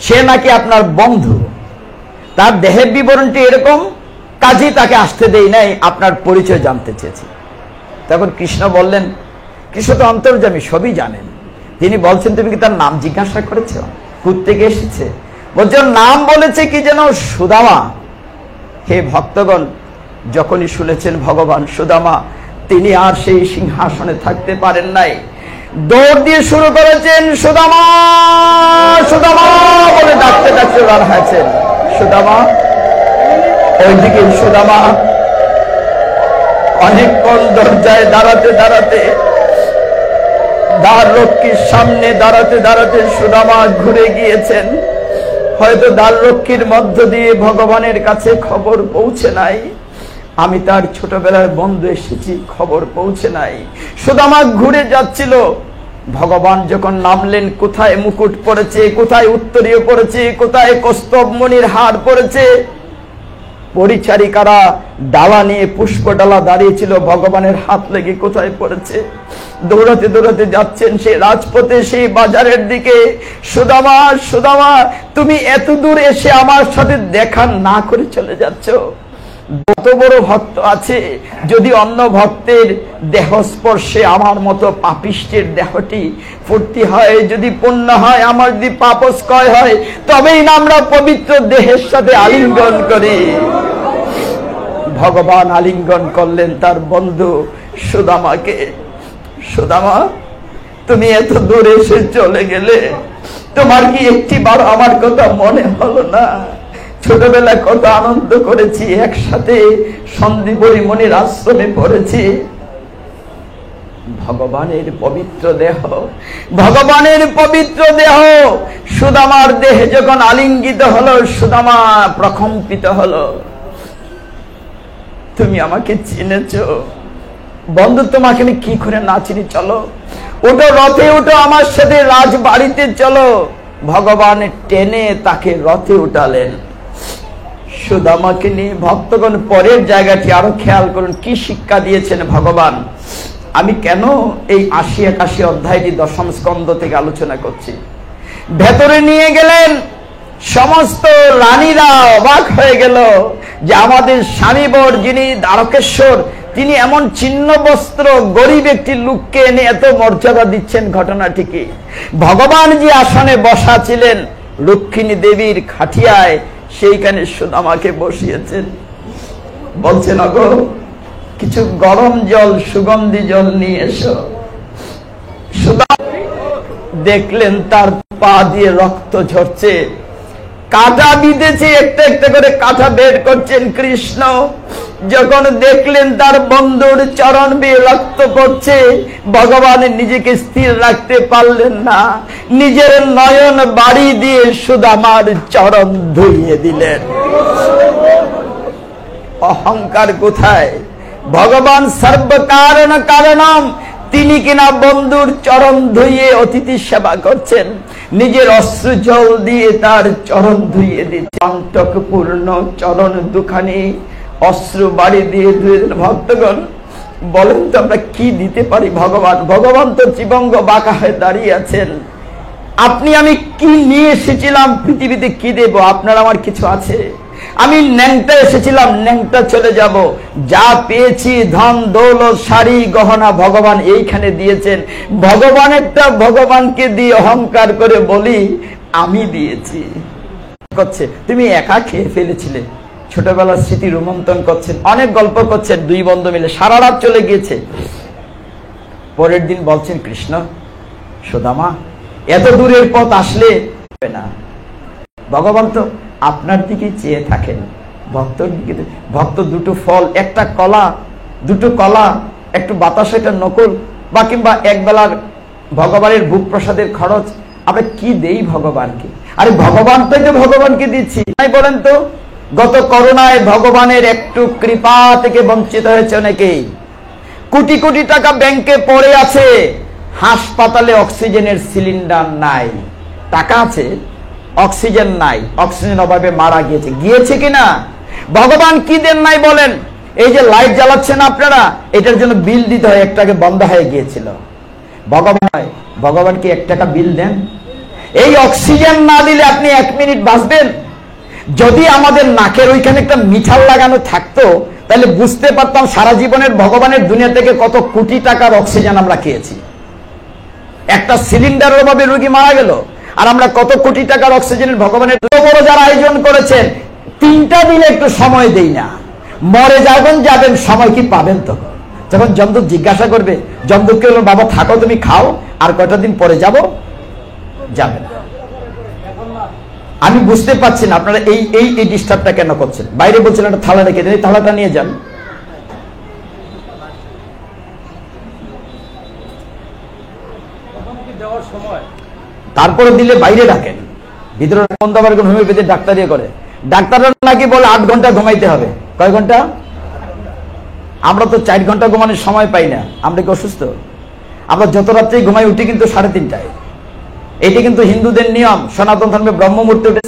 সে নাকি আপনার বন্ধু, তার দেহের বিবরণটি এরকম, কাজেই তাকে আসতে দেই নাই, আপনার পরিচয় জানতে চেয়েছি। তখন কৃষ্ণ বললেন, কৃষ্ণ তো অন্তর্যামী, সবই জানেন। তিনি বলছেন, তুমি কি তার নাম জিজ্ঞাসা করেছ? কোত্থেকে এসেছে? বলছে, নাম বলেছে কি যেন সুদামা। হে ভক্তগণ, যখনই শুনেছেন ভগবান সুদামা, তিনি আর সেই সিংহাসনে থাকতে পারেন নাই, দৌড় দিয়ে শুরু করেছেন, সুদামা সুদামা বলে ডাকতে ডাকতে বার হয়েছেন। সুদামা, ওইদিকে সুদামা অনেকক্ষণ দরজায় দাঁড়াতে দাঁড়াতে, দ্বার রক্ষীর সামনে দাঁড়াতে দাঁড়াতে সুদামা ঘুরে গিয়েছেন। হয়তো দ্বার রক্ষীর মধ্য দিয়ে ভগবানের কাছে খবর পৌঁছে নাই, আমি তার ছোটবেলার বন্ধু এসেছি, খবর পৌঁছে নাই। সুদামা ঘুরে যাচ্ছিল। ভগবান যখন নামলেন, কোথায় মুকুট পড়েছে, কোথায় উত্তরীয় পড়েছে, কোথায় কস্তব মণির হার পড়েছে, পরিচারিকারা ডালা নিয়ে, পুষ্প ডালা দাঁড়িয়েছিল, ভগবানের হাত লেগে কোথায় পড়েছে। দৌড়াতে দৌড়াতে যাচ্ছেন সেই রাজপথে, সেই বাজারের দিকে। সুদামা সুদামা, তুমি এত দূর এসে আমার সাথে দেখা না করে চলে যাচ্ছ। কত বড় ভক্ত আছে, যদি অন্য ভক্তের দেহ স্পর্শে আমার মতো পাপিষ্টের দেহটি ফুর্তি হয়, যদি পুণ্য হয়, আমার যদি পাপস্কয় হয়, তবেই না আমরা পবিত্র দেহের সাথে আলিঙ্গন করি। ভগবান আলিঙ্গন করলেন তার বন্ধু সুদামাকে। সুদামা, তুমি এত দূরে এসে চলে গেলে, তোমার কি একটিবার আমার কথা মনে হলো না? ছোটবেলায় কত আনন্দ করেছি, একসাথে সন্দীপনী মনির আশ্রমে পড়েছি। ভগবানের পবিত্র দেহ, ভগবানের পবিত্র দেহ সুদামার দেহে যখন আলিঙ্গিত হলো, সুদামা প্রকম্পিত হলো। তুমি আমাকে চিনেছ বন্ধু, তোমাকে আমি কি করে না চিনি? চলো, ওটো রথে, ওটো আমার সাথে রাজবাড়িতে চলো। ভগবান টেনে তাকে রথে উঠালেন। সুদামাকে নিয়ে ভক্তগণ পরের জায়গাটি আরো খেয়াল করুন, কি শিক্ষা দিয়েছেন ভগবান। আমি কেন এই ৮০-৮১ অধ্যায়টি দশম স্কন্ধ থেকে আলোচনা করছি? ভেতরে নিয়ে গেলেন, সমস্ত রানীরা অবাক হয়ে গেল যে আমাদের স্বামীবর যিনি দ্বারকেশ্বর, তিনি এমন ছিন্ন বস্ত্র গরিব একটি লোককে এনে এত মর্যাদা দিচ্ছেন। ঘটনাটি কি? ভগবান যে আসনে বসা ছিলেন রুক্মিণী দেবীর খাটিয়ায়, সেইখানে সুদামাকে বসিয়েছেন। বলছেন, ওগো কিছু গরম জল, সুগন্ধি জল নিয়ে এসো। সুদামা দেখলেন তার পা দিয়ে রক্ত ঝরছে, কাঁটা বিঁধেছে, একটা একটা করে কাঁটা বের করছেন কৃষ্ণ। যখন দেখলেন তার বন্ধুর চরণ বেয়ে রক্ত পড়ছে, ভগবান নিজেকে স্থির রাখতে পারলেন না, নিজের নয়ন বাড়ি দিয়ে সুদামার চরণ ধুইয়ে দিলেন। অহংকার কোথায়? ভগবান সর্বকারণ কারণম, তিনি কিনা বন্ধুর চরণ ধুইয়ে অতিথি সেবা করছেন, নিজের অশ্রু জল দিয়ে তার চরণ ধুইয়ে দিচ্ছে। অন্তকপূর্ণ চরণ দুখানি অশ্রু বাড়ি দিয়ে ধুয়ে দিলেন। ভক্তগণ বলেন তো আমরা কি দিতে পারি ভগবান? ভগবান তো জীবঙ্গ বাঁকা হয়ে দাঁড়িয়ে আছেন। আপনি আমি কি নিয়ে এসেছিলাম পৃথিবীতে, কি দেব? আপনার আমার কিছু আছে? আমি ন্যাংটা এসেছিলাম, ন্যাংটা চলে যাব। যা পেয়েছি ধন দৌলত শাড়ি গহনা ভগবান এইখানে দিয়েছেন। ভগবানেরটা ভগবানকে দিয়ে অহংকার করে বলি আমি দিয়েছি। করছে তুমি একা খেয়ে ফেলেছিলে, ছোটবেলার স্মৃতি রোমন্থন করছেন, অনেক গল্প করছেন, দুই বন্ধু মিলে সারা রাত চলে গিয়েছে। পরের দিন বলছেন কৃষ্ণ সুদামা এত দূরের পথ আসলে না, ভগবান তো আপনার দিকে চেয়ে থাকেন, ভক্তর দিকে। ভক্ত দুটো ফল, একটা কলা, দুটো কলা, একটু বাতাস, এটা নকল, বা কিংবা এক বেলার ভগবানের ভোগ প্রসাদের খরচ আমরা কি দেই ভগবানকে? আরে ভগবানটাই তো ভগবানকে দিচ্ছি। তাই বলেন তো, গত করোনায় ভগবানের একটু কৃপা থেকে বঞ্চিত হয়েছে অনেকেই। কোটি কোটি টাকা ব্যাংকে পড়ে আছে, হাসপাতালে অক্সিজেনের সিলিন্ডার নাই, টাকা আছে অক্সিজেন নাই, অক্সিজেন অভাবে মারা গিয়েছে। গিয়েছে কিনা? ভগবান কি দেন নাই বলেন? এই যে লাইট জ্বালাচ্ছেন আপনারা, এটার জন্য বিল দিতে হয়, একটাকে বন্ধ হয়ে গিয়েছিল। ভগবান কি 1 টাকা বিল দেন? এই অক্সিজেন না দিলে আপনি 1 মিনিট বাঁচবেন? যদি আমাদের নাকের ওইখানে একটা মিঠাল লাগানো থাকতো, তাহলে বুঝতে পারতাম সারা জীবনের ভগবানের দুনিয়া থেকে কত কোটি টাকার অক্সিজেন আমরা খেয়েছি। একটা সিলিন্ডারের অভাবে রোগী মারা গেল, আর আমরা কত কোটি টাকার অক্সিজেনের ভগবানের বড় যারা আয়োজন করেছেন, 3টা দিনে একটু সময় দেই না, মরে যাবেন, সময় কি পাবেন? তখন যখন যমদূত জিজ্ঞাসা করবে, যমদূতকে বলল বাবা থাকো, তুমি খাও, আর কয়টা দিন পরে যাবেন। আমি বুঝতে পারছি না আপনারা এই ডিস্টার্বটা কেন করছেন। বাইরে বলছেন একটা থালা রেখে দেন, থালাটা নিয়ে যান। তারপরে দিলে বাইরে রাখেন, ভিতরে হোমিওপ্যাথি ডাক্তার করে, ডাক্তাররা নাকি বলে 8 ঘন্টা ঘুমাইতে হবে। কয় ঘন্টা? আমরা তো 4 ঘন্টা ঘুমানোর সময় পাই না। আমরা কি অসুস্থ? আমরা যত রাত্রে ঘুমাই উঠি কিন্তু 3:30টায়। এটি কিন্তু হিন্দুদের নিয়ম, সনাতন ধর্মে ব্রহ্ম মুহূর্তে উঠে।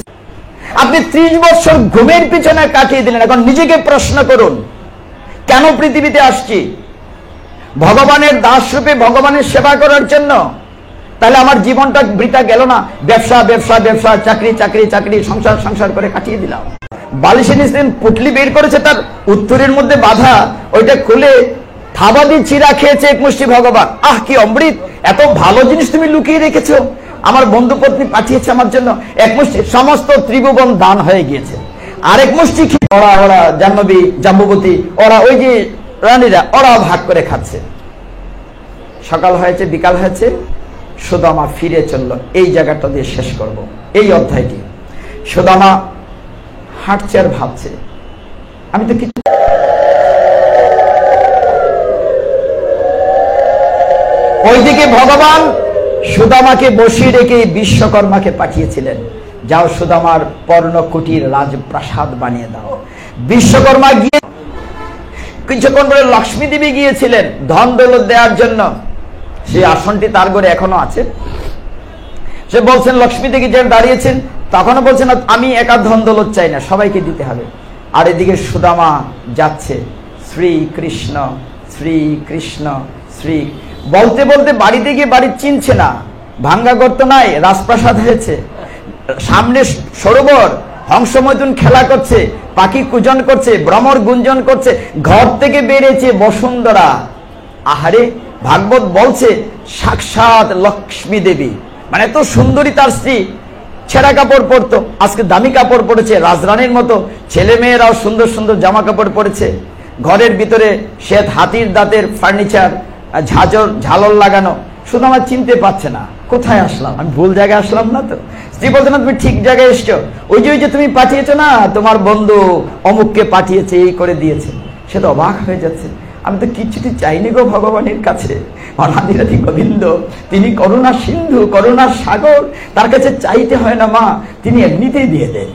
আপনি 30 বছর ঘুমের পিছনে কাটিয়ে দিলেন। এখন নিজেকে প্রশ্ন করুন, কেন পৃথিবীতে আসছি? ভগবানের দাস রূপে ভগবানের সেবা করার জন্য। তাহলে আমার জীবনটা বৃথা গেল না? ব্যবসা ব্যবসা ব্যবসা, চাকরি চাকরি চাকরি, সংসার সংসার করে কাটিয়ে দিলাম। বালিশে নিশ্চিন পুটলি বের করেছে, তার উত্তরের মধ্যে বাধা, ওইটা খুলে থাবা দিয়ে চিরা খেয়েছে 1 মুষ্টি ভগবান। আহ কি অমৃত, এত ভালো জিনিস তুমি লুকিয়ে রেখেছো। আমার বন্ধু পত্নী পাঠিয়েছে আমার জন্য 1 মুষ্টি, সমস্ত ত্রিভুবন দান হয়ে গিয়েছে। আরেক মুষ্টি ওরা জাহ্নবী জাম্বুবতী, ওরা ওই যে রানীরা, ওরা ভাগ করে খাচ্ছে। সকাল হয়েছে, বিকাল হয়েছে, সুদামা ফিরে চলল। এই জায়গাটা দিয়ে শেষ করব এই অধ্যায়টি। সুদামা হাঁটছে আর ভাবছে, আমি তো কিছু। ওইদিকে ভগবান সুদামাকে বসিয়ে রেখে বিশ্বকর্মাকে পাঠিয়েছিলেন, যাও সুদামার পর্ণকুটির রাজপ্রাসাদ বানিয়ে দাও। বিশ্বকর্মা গিয়ে কিছুক্ষণ পরে লক্ষ্মী দেবী গিয়েছিলেন ধন দৌলত দেওয়ার জন্য। সেই আসনটি তার ঘরে এখনো আছে। সে বলছেন, লক্ষ্মী দেবী যে দাঁড়িয়েছেন, তখনও বলছেন আমি একা ধন দৌলত চাই না, সবাইকে দিতে হবে। আর এদিকে সুদামা যাচ্ছে, শ্রী কৃষ্ণ শ্রী কৃষ্ণ শ্রী বলতে বলতে বাড়িতে গিয়ে বাড়ি চিনছে না, ভাঙ্গা গর্ত নাই, রাজপ্রাসাদ হয়েছে, সামনে সরোবর, হংসমৈথুন খেলা করছে, পাখি কুজন করছে, ভ্রমর গুঞ্জন করছে, ঘর থেকে বেরিয়েছে বসুন্ধরা। আহারে, ভাগবত বলছে সাক্ষাৎ লক্ষ্মী দেবী, মানে এত সুন্দরী তার স্ত্রী। ছেঁড়া কাপড় পরতো, আজকে দামি কাপড় পরেছে, রাজরানীর মতো। ছেলে মেয়েরাও সুন্দর সুন্দর জামা কাপড় পরেছে। ঘরের ভিতরে শ্বেত হাতির দাঁতের ফার্নিচার, ঝালর লাগানো। শুধু আমার চিনতে পারছে না, কোথায় আসলাম, আমি ভুল জায়গায় আসলাম না তো? স্ত্রী বলছে না, তুমি ঠিক জায়গায় এসছো। ওই যে তুমি পাঠিয়েছো না, তোমার বন্ধু অমুককে পাঠিয়েছে, এই করে দিয়েছে। সে তো অবাক হয়ে যাচ্ছে, আমি তো কিছুটি চাইনি গো ভগবানের কাছে, অনাদিরাদি গোবিন্দ, তিনি করুণা সিন্ধু, করুণার সাগর, তার কাছে চাইতে হয় না মা, তিনি এমনিতেই দিয়ে দেন,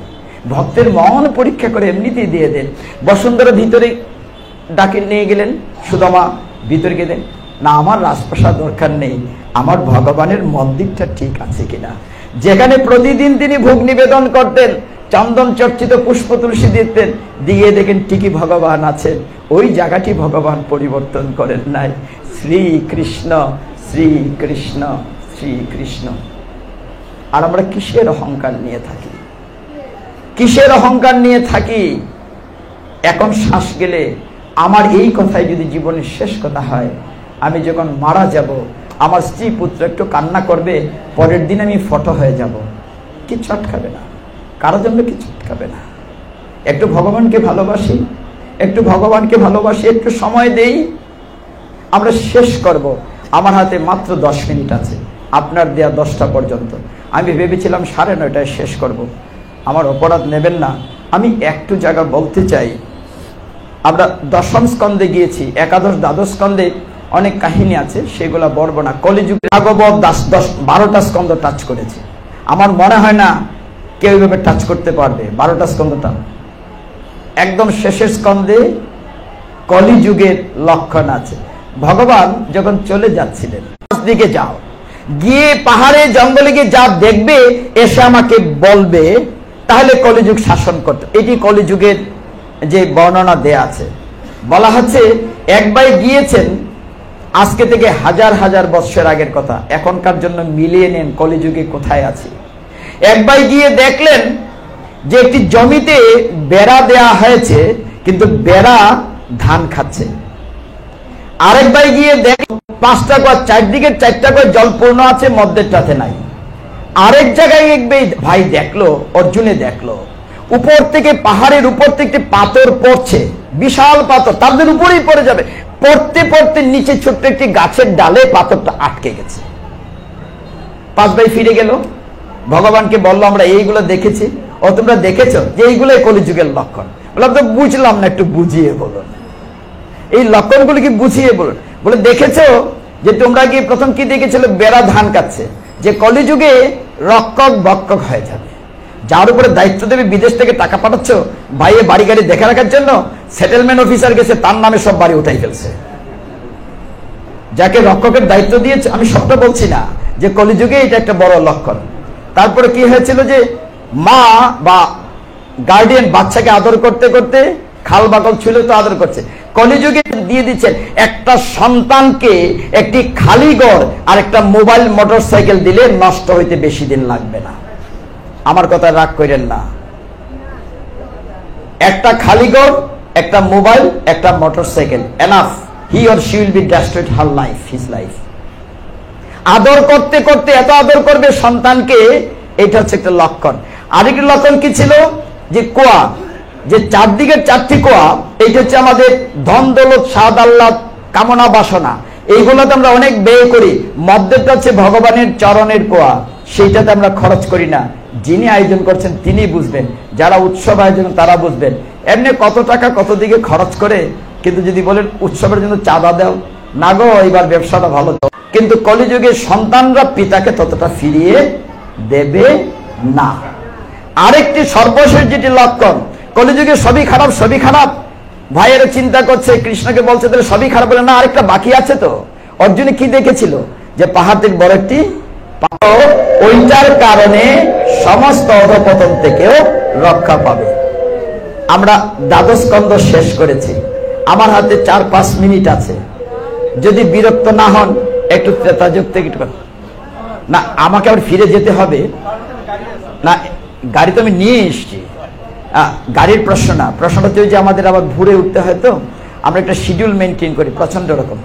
ভক্তের মন পরীক্ষা করে এমনিতেই দিয়ে দেন। বসুন্ধরা ভিতরে ডাকে নিয়ে গেলেন, সুদামা ভিতরে গেলেন, না আমার রাজপ্রাসাদ দরকার নেই, আমার ভগবানের মন্দিরটা ঠিক আছে কিনা। যেখানে প্রতিদিন তিনি ভোগ নিবেদন করতেন, চন্দন চর্চিত পুষ্প তুলসী দিতেন, দিয়ে দেখেন ঠিকই ভগবান আছেন, ওই জায়গাটি ভগবান পরিবর্তন করেন নাই। শ্রীকৃষ্ণ শ্রীকৃষ্ণ শ্রীকৃষ্ণ। আর আমরা কিসের অহংকার নিয়ে থাকি, কিসের অহংকার নিয়ে থাকি। এখন শ্বাস গেলে আমার এই কথাই যদি জীবনের শেষ কথা হয়, আমি যখন মারা যাব, আমার স্ত্রী পুত্র একটু কান্না করবে, পরের দিন আমি ফটো হয়ে যাব, কিচ্ছু আটকাবে না, কারোর জন্য কিছু আটকাবে না। একটু ভগবানকে ভালোবাসি, একটু ভগবানকে ভালোবাসি, একটু সময় দেই, আমরা শেষ করব। আমার হাতে মাত্র 10 মিনিট আছে, আপনার দেয়া 10টা পর্যন্ত। আমি ভেবেছিলাম 9:30টায় শেষ করব, আমার অপরাধ নেবেন না। আমি একটু জায়গা বলতে চাই। আমরা 10ম স্কন্ধে গিয়েছি, একাদশ দ্বাদশ স্কন্ধে অনেক কাহিনী আছে, সেগুলা বলবো না। কলিযুগে ভাগবত 12টা স্কন্ধ টাচ করেছে, আমার মনে হয় না কেউ এইভাবে টাচ করতে পারবে 12টা স্কন্ধটা। একদম শেষের স্কন্ধে কলিযুগের লক্ষণ আছে। ভগবান যখন চলে যাচ্ছিলেন, দিকে যাও, গিয়ে পাহাড়ে জঙ্গলে গিয়ে যা দেখবে এসে আমাকে বলবে, তাহলে কলিযুগ শাসন করতে। এটি কলিযুগের যে বর্ণনা দেয়া আছে, বলা হচ্ছে একবার গিয়েছেন, আজকে থেকে হাজার হাজার বৎসর আগের কথা, এখনকার জন্য মিলিয়ে নেন কলিযুগে কোথায় আছে। একবার গিয়ে দেখলেন যে একটি জমিতে বেড়া দেয়া হয়েছে, কিন্তু বেড়া ধান খাচ্ছে। আরেকবার গিয়ে দেখ 5টা কুয়া, চারদিকে 4টা কুয়া জল পূর্ণ আছে, মধ্যেরটাতে নাই। আরেক জায়গায় ভাই দেখলো, অর্জুনে দেখলো উপর থেকে, পাহাড়ের উপর থেকে পাথর পড়ছে, বিশাল পাথর, তাদের উপরেই পড়ে যাবে, পড়তে পড়তে নিচে ছোট্ট একটি গাছের ডালে পাথরটা আটকে গেছে। 5 ভাই ফিরে গেল, ভগবানকে বললো আমরা এইগুলো দেখেছি। ও তোমরা দেখেছো যে এইগুলোই কলিযুগের লক্ষণ। বললাম তো বুঝলাম না, একটু বুঝিয়ে বলুন, এই লক্ষণগুলো কি বুঝিয়ে বলুন। বলে দেখেছো যে তোমরা কি প্রথম কি দেখেছিল, বেড়া ধান খাচ্ছে, যে কলিযুগে রক্ষক ভক্ষক হয়ে যাবে, যার উপরে দায়িত্ব দেবে, বিদেশ থেকে টাকা পাঠাচ্ছ ভাইয়ে বাড়ি গাড়ি দেখে রাখার জন্য, সেটেলমেন্ট অফিসার গেছে, তার নামে সব বাড়ি উঠাই ফেলছে। যাকে রক্ষকের দায়িত্ব দিয়েছে, আমি সবটা বলছি না, যে কলিযুগে এটা একটা বড় লক্ষণ। তারপরে কি হয়েছিল, যে মা বা গার্ডিয়ান বাচ্চাকে আদর করতে করতে খাল বাকল ছিল তো আদর করছে, কলিযুগে দিয়ে দিচ্ছেন একটা সন্তানকে একটি খালি ঘর আর একটা মোবাইল মোটরসাইকেল দিলে নষ্ট হইতে বেশি দিন লাগবে না। আমার কথা রাগ করেন না, একটা খালি ঘর, একটা মোবাইল, একটা motorcycle, enough, he or she will be destroyed her life, his life. আদর করতে করতে এত আদর করবে সন্তানকে, এটা হচ্ছে একটা লক্ষণ। আরেকটি লক্ষণ কি ছিল, যে কোয়া, যে চারদিকে 4টি কোয়া, এইটা হচ্ছে আমাদের ধন দৌলত স্বাদ আহ্লাদ কামনা বাসনা, এইগুলোতে আমরা অনেক ব্যয় করি। মধ্যেটা হচ্ছে ভগবানের চরণের কোয়া, সেইটাতে আমরা খরচ করি না। যিনি আয়োজন করছেন তিনি বুঝবেন, যারা উৎসব আয়োজন তারা বুঝবেন। এমনি কত টাকা কত দিকে খরচ করে, কিন্তু যদি বলেন উৎসবের জন্য চাঁদা দাও, না গো এবার ব্যবসাটা ভালো। কিন্তু কলিযুগে সন্তানরা পিতাকে ততটা ফিরিয়ে দেবে না। আরেকটি সর্বশেষ যেটি লক্ষণ, কলিযুগে সবই খারাপ, সবই খারাপ। ভাইয়েরা চিন্তা করছে, কৃষ্ণকে বলছে তাহলে সবই খারাপ, বলে না আরেকটা বাকি আছে তো। অর্জুনে কি দেখেছিল, যে পাহাড় থেকে বড় একটি, ওইটার কারণে সমস্ত অধপতন থেকেও রক্ষা পাবে। আমরা দ্বাদশ স্কন্ধ শেষ করেছি, আমার হাতে 4-5 মিনিট আছে, যদি বিরক্ত না হন একটু ত্রেতাযুগ থেকে না, আমাকে আবার ফিরে যেতে হবে না, গাড়ি তো আমি নিয়ে এসছি। গাড়ির প্রশ্ন না, প্রশ্নটা হচ্ছে যে আমাদের আবার ঘুরে উঠতে হয়, তো আমরা একটা শিডিউল মেনটেন করি প্রচন্ড রকম।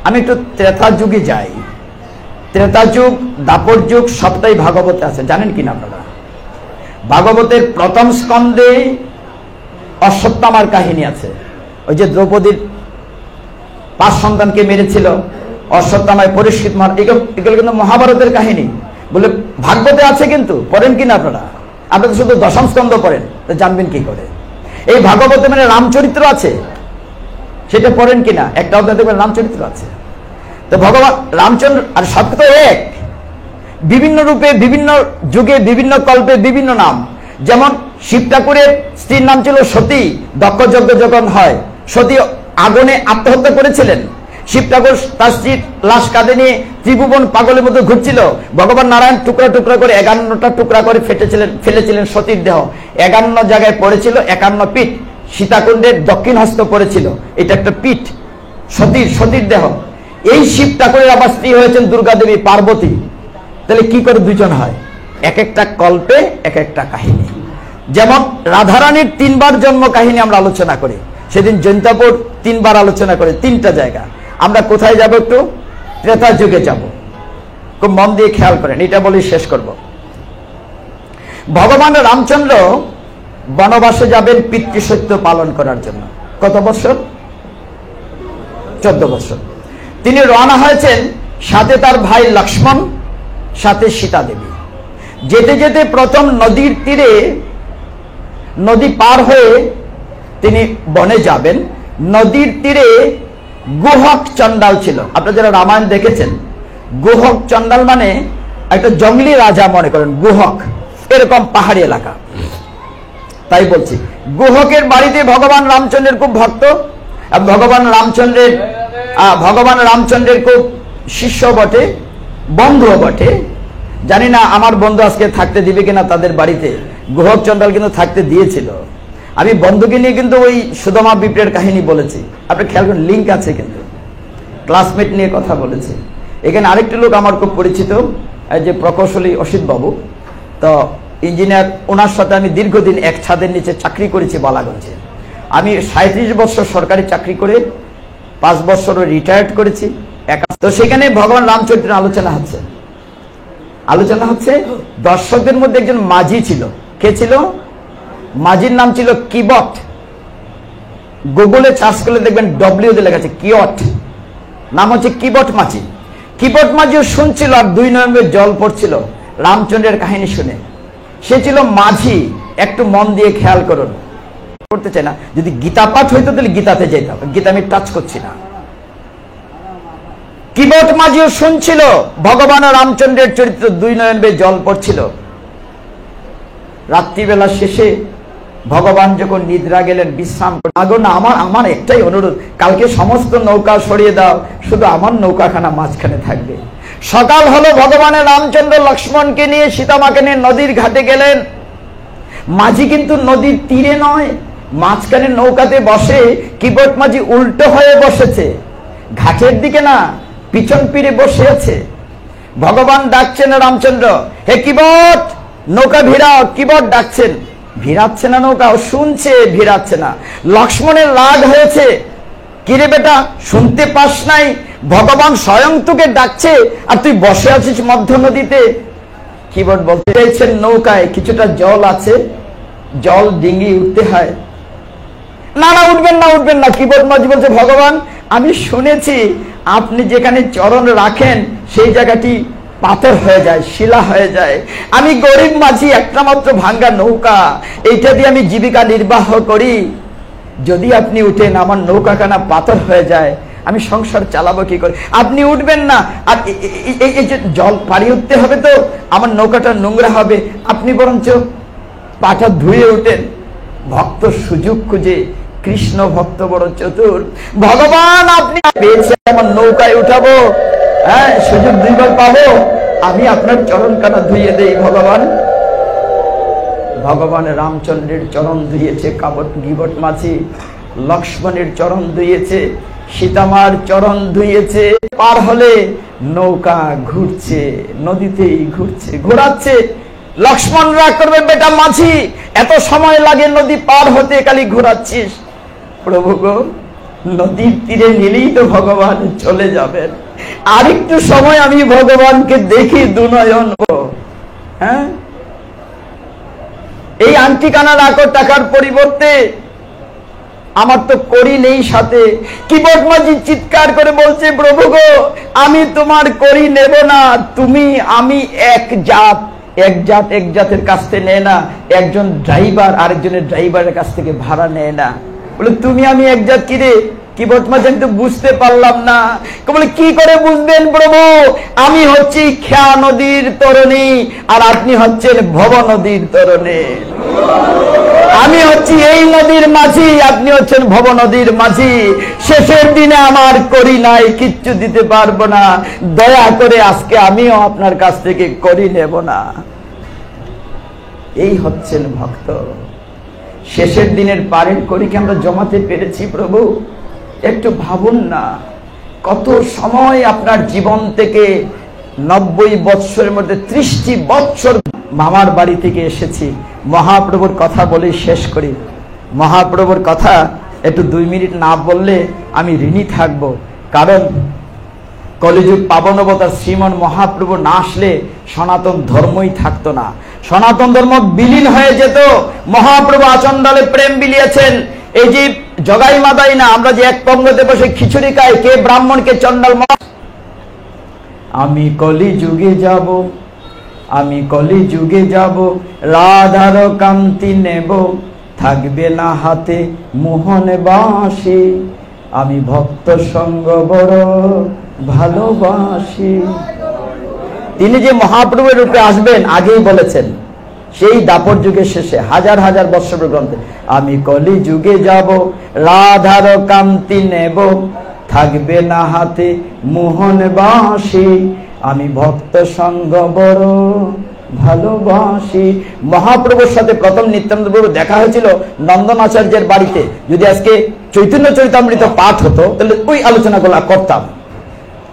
আমি একটু ত্রেতা যুগে যাই। ত্রেতা যুগ, দাপর যুগ সবটাই ভাগবতে আছে, জানেন কিনা আপনারা? ভাগবতের প্রথম স্কন্ধে অশ্বত্থামার কাহিনী আছে। ওই যে দ্রৌপদীর 5 সন্তানকে মেরেছিল, অশ্বত্থামায় পরিষ্কৃত মার, এগুলো কিন্তু মহাভারতের কাহিনী বলে ভাগবতে আছে, কিন্তু পড়েন কিনা আপনারা? আপনারা শুধু 10ম স্কন্ধ পড়েন, জানবেন কি করে। এই ভাগবত মানে রামচরিত্র আছে, সেটা পড়েন কিনা, একটা অধ্যায় দেখবেন রামচরিত্র আছে। তো ভগবান রামচন্দ্র আর সব তো এক, বিভিন্ন রূপে বিভিন্ন যুগে বিভিন্ন কল্পে বিভিন্ন নাম। যেমন শিব ঠাকুরের স্ত্রীর নাম ছিল সতী, দক্ষযজ্ঞ যখন হয় সতী আগুনে আত্মহত্যা করেছিলেন, শিব ঠাকুর তার স্ত্রীর লাশ কাঁধে নিয়ে ত্রিভুবন পাগলের মতো ঘুরছিল, ভগবান নারায়ণ টুকরা টুকরা করে 51টা টুকরা করে ফেলেছিলেন সতীর দেহ, 51 জায়গায় পড়েছিল 51 পিঠ, সীতাকুণ্ডের দক্ষিণ হস্ত পড়েছিল, এটা একটা পিঠ সতীর দেহ। এই শিব ঠাকুরের আবার স্ত্রী হয়েছেন দুর্গা দেবী পার্বতী। তাহলে কি করে দুজন হয়? এক একটা কল্পে এক একটা কাহিনী। যেমন রাধারানীর 3 বার জন্ম কাহিনী আমরা আলোচনা করি, সেদিন জৈন্তাপুর 3 বার আলোচনা করে 3টা জায়গা। আমরা কোথায় যাব? একটু ত্রেতা যুগে যাব, খুব মন দিয়ে খেয়াল করেন, এটা বলে শেষ করব। ভগবান রামচন্দ্র বনবাসে যাবেন পিতৃসত্য পালন করার জন্য। কত বছর? 14 বছর। তিনি রওনা হয়েছেন, সাথে তার ভাই লক্ষ্মণ, সাথে সীতা দেবী। যেতে যেতে প্রথম নদীর তীরে, নদী পার হয়ে তিনি বনে যাবেন। নদীর তীরে গুহক চণ্ডাল ছিল। আপনারা যারা রামায়ণ দেখেছেন, গুহক চণ্ডাল মানে একটা জঙ্গলি রাজা মনে করেন, গুহক এরকম পাহাড়ি এলাকা। তাই বলছি, গুহকের বাড়িতে ভগবান রামচন্দ্রের খুব ভক্ত, ভগবান রামচন্দ্রের খুব শিষ্য বটে, বন্ধুও বটে। জানি না আমার বন্ধু আজকে থাকতে দিবে কিনা তাদের বাড়িতে। গুহক চণ্ডাল কিন্তু থাকতে দিয়েছিল। আমি বন্ধুকে নিয়ে কিন্তু ওই সুদামা বিপ্রের কাহিনী বলেছি, আপনি খেয়াল করুন, লিঙ্ক আছে, কিন্তু ক্লাসমেট নিয়ে কথা বলেছি। এখানে আরেকটি লোক আমার খুব পরিচিত, যে প্রকৌশলী অসিত বাবু, তো ইঞ্জিনিয়ার, ওনার সাথে আমি দীর্ঘদিন এক ছাদের নিচে চাকরি করেছি বালাগঞ্জে। আমি 37 বছর সরকারি চাকরি করে 5 বছর রিটায়ার্ড করেছি। তো সেখানে ভগবান রামচরিত্রের আলোচনা হচ্ছে। দর্শকদের মধ্যে একজন মাঝি ছিল। কে ছিল? মাঝির নাম ছিল কিবট। গুগলে সার্চ করলে দেখবেন ডব্লিউ দিয়ে লেখা আছে কিয়ট, নাম হচ্ছে কিবট মাঝি। কিবট মাঝিও শুনছিল আর 2 নয়নের জল পড়ছিল রামচন্দ্রের কাহিনী শুনে। সে ছিল মাঝি। একটু মন দিয়ে খেয়াল করুন, করতে চাই না, যদি গীতা পাঠ হইতো তাহলে গীতাতে যেতাম, গীতা আমি টাচ করছি না। কিবট মাঝিও শুনছিল ভগবান রামচন্দ্রের চরিত্র, 2 নয়ন বেয়ে জল পড়ছিল। রাত্রিবেলা শেষে ভগবান যখন নিদ্রা গেলেন, বিশ্রাম না, আমার একটাই অনুরোধ, কালকে সমস্ত নৌকা সরিয়ে দাও, শুধু আমার নৌকাখানা মাঝখানে থাকবে। সকাল হলো, ভগবানের রামচন্দ্র লক্ষ্মণকে নিয়ে, সীতামাকে নিয়ে নদীর ঘাটে গেলেন। মাঝি কিন্তু নদীর তীরে নয়, মাঝখানে নৌকাতে বসে। কিবট মাঝি উল্টো হয়ে বসেছে, ঘাটের দিকে না, পিছন ফিরে বসে আছে। ভগবান ডাকছেন রামচন্দ্র, হে কিবট, নৌকা ভিড়াও। কিবট ডাকছেন, ভিড়াচ্ছে না নৌকা, ও শুনছে, ভিড়াচ্ছে না। লক্ষ্মণের রাগ হয়েছে, কিরে বেটা, শুনতে পাস নাই? ভগবান স্বয়ং তোকে ডাকছে আর তুই বসে আছিস মধ্য নদীতে। কিবট বলতে চাইছেন, নৌকায় কিছুটা জল আছে, জল ডিঙ্গি উঠতে হয়। না না, উঠবেন না। কিবট মাঝি বলছে, ভগবান আমি শুনেছি আপনি যেখানে চরণ রাখেন সেই জায়গাটি পাথর হয়ে যায়, শিলা হয়ে যায়। আমি গরিব মাঝি, একটা মাত্র ভাঙ্গা নৌকা, এইটা দিয়ে আমি জীবিকা নির্বাহ করি। যদি আপনি উঠেন, আমার নৌকাখানা পাথর হয়ে যায়, আমি সংসার চালাবো কি করে? আপনি উঠবেন না, আর এই যে জল পাড়ি উঠতে হবে, তো আমার নৌকাটা নোংরা হবে, আপনি বরঞ্চ পাটা ধুয়ে উঠেন। ভক্ত সুযোগ খুঁজে, কৃষ্ণ ভক্ত বড় চতুর, ভগবান আপনি পেয়েছেন, আমার নৌকায় উঠাবো, হ্যাঁ, সুযোগ 2 বার পাবো, আমি আপনার চরণ কানা ধুইয়ে দেই। ভগবান রামচন্দ্রের চরণ ধুইয়েছে কিবট মাঝি, লক্ষ্মণের চরণ ধুইয়েছে, সীতামার চরণ ধুইয়েছে। পার হলে নৌকা ঘুরছে, নদীতেই ঘোরাচ্ছে। লক্ষ্মণ রাগ করবে, বেটা মাঝি, এত সময় লাগে নদী পার হতে, খালি ঘোরাচ্ছিস। প্রভু গো, নদীর তীরে নিলেই তো ভগবান চলে যাবেন, আরেকটু সময় আমি ভগবানকে দেখি 2 নয়ন। হ্যাঁ, এই আংটি কানা রাখো টাকার পরিবর্তে, আমার তো করি নেই সাথে। কিবট মাঝি চিৎকার করে বলছে, প্রভু গো, আমি তোমার করি নেব না, তুমি আমি এক জাত, এক জাতের কাছ থেকে নেয় না, একজন ড্রাইভার আরেকজনের ড্রাইভারের কাছ থেকে ভাড়া নেয় না। বলে তুমি আমি এক জাত, কি রে কি বদমাশ, আমি তো বুঝতে পারলাম না। বলে কি করে বুঝবেন প্রভু, আমি হচ্ছি খেয়া নদীর তরুণী আর আপনি হচ্ছেন ভব নদীর তরুণী। আমি হচ্ছি এই নদীর মাঝি, আপনি হচ্ছেন ভব নদীর মাঝি। শেষের দিনে আমার করি নাই কিচ্ছু দিতে পারবো না, দয়া করে আজকে আমিও আপনার কাছ থেকে করি নেব না। এই হচ্ছেন ভক্ত। শেষের দিনের পারের করি কি আমরা জমাতে পেরেছি প্রভু? একটু ভাবুন না, কত সময় আপনার জীবন থেকে 90 বৎসরের মধ্যে 30টি বৎসর মামার বাড়ি থেকে এসেছি। মহাপ্রভুর কথা বলে শেষ করি। মহাপ্রভুর কথা একটু 2 মিনিট না বললে আমি ঋণী থাকবো, কারণ কলিযুগ পাবন অবতার শ্রীমন মহাপ্রভু না আসলে সনাতন ধর্মই থাকতো না, সনাতন ধর্ম বিলীন হয়ে যেত। মহাপ্রভু আচণ্ডালে প্রেম বিলিয়েছেন। এই যে জগাই মাদাই না, আমরা যে এক পঙ্গতে বসে খিচুড়ি খাই, কে ব্রাহ্মণ কে চণ্ডাল। আমি কলি যুগে যাব, আমি কলি যুগে যাব, রাধার কান্তি নেব, থাকবে না হাতে মোহন বাঁশি, আমি ভক্ত সঙ্গ বড় ভালোবাসি। তিনি যে মহাপ্রভুর রূপে আসবেন আগেই বলেছেন, সেই দাপর যুগের শেষে হাজার হাজার বৎসরের গ্রন্থে, আমি কলি যুগে যাব, রাধার কান্তি নেব, থাকবে না হাতে মোহন বাঁশি, আমি ভক্ত সঙ্গ বড় ভালোবাসি। মহাপ্রভুর সাথে প্রথম নিত্যানন্দ প্রভু দেখা হয়েছিল নন্দন আচার্যের বাড়িতে। যদি আজকে চৈতন্য চরিতামৃত পাঠ হতো তাহলে ওই আলোচনাগুলো করতাম।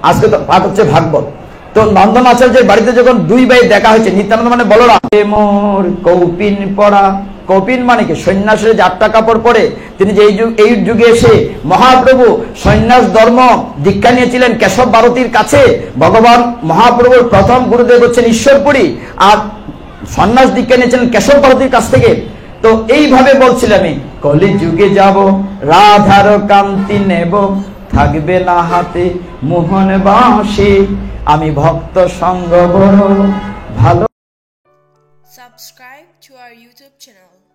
আজকে তো পাঠ হচ্ছে ভাগবত। তো নন্দন আচার্যের বাড়িতে যখন 2 ভাই দেখা হয়েছে, নিত্যানন্দ মানে বলরাম, মোর কৌপিন পরা, কৌপিন মানে কি সন্ন্যাসের 8টা কাপড় পরে। তিনি যে এই যুগে এসে মহাপ্রভু সন্ন্যাস ধর্ম দীক্ষা নিয়েছিলেন কেশব ভারতীর কাছে। ভগবান মহাপ্রভুর প্রথম গুরুদেব হচ্ছেন ঈশ্বরপুরী, আর সন্ন্যাস দীক্ষা নিয়েছিলেন কেশব ভারতীর কাছ থেকে। তো এইভাবে বলছিলাম, আমি কলি যুগে যাব, রাধার কান্তি নেব, থাকবে না হাতে মোহন বাঁশি, আমি ভক্ত সঙ্গ বড় ভালো। Subscribe to our YouTube channel.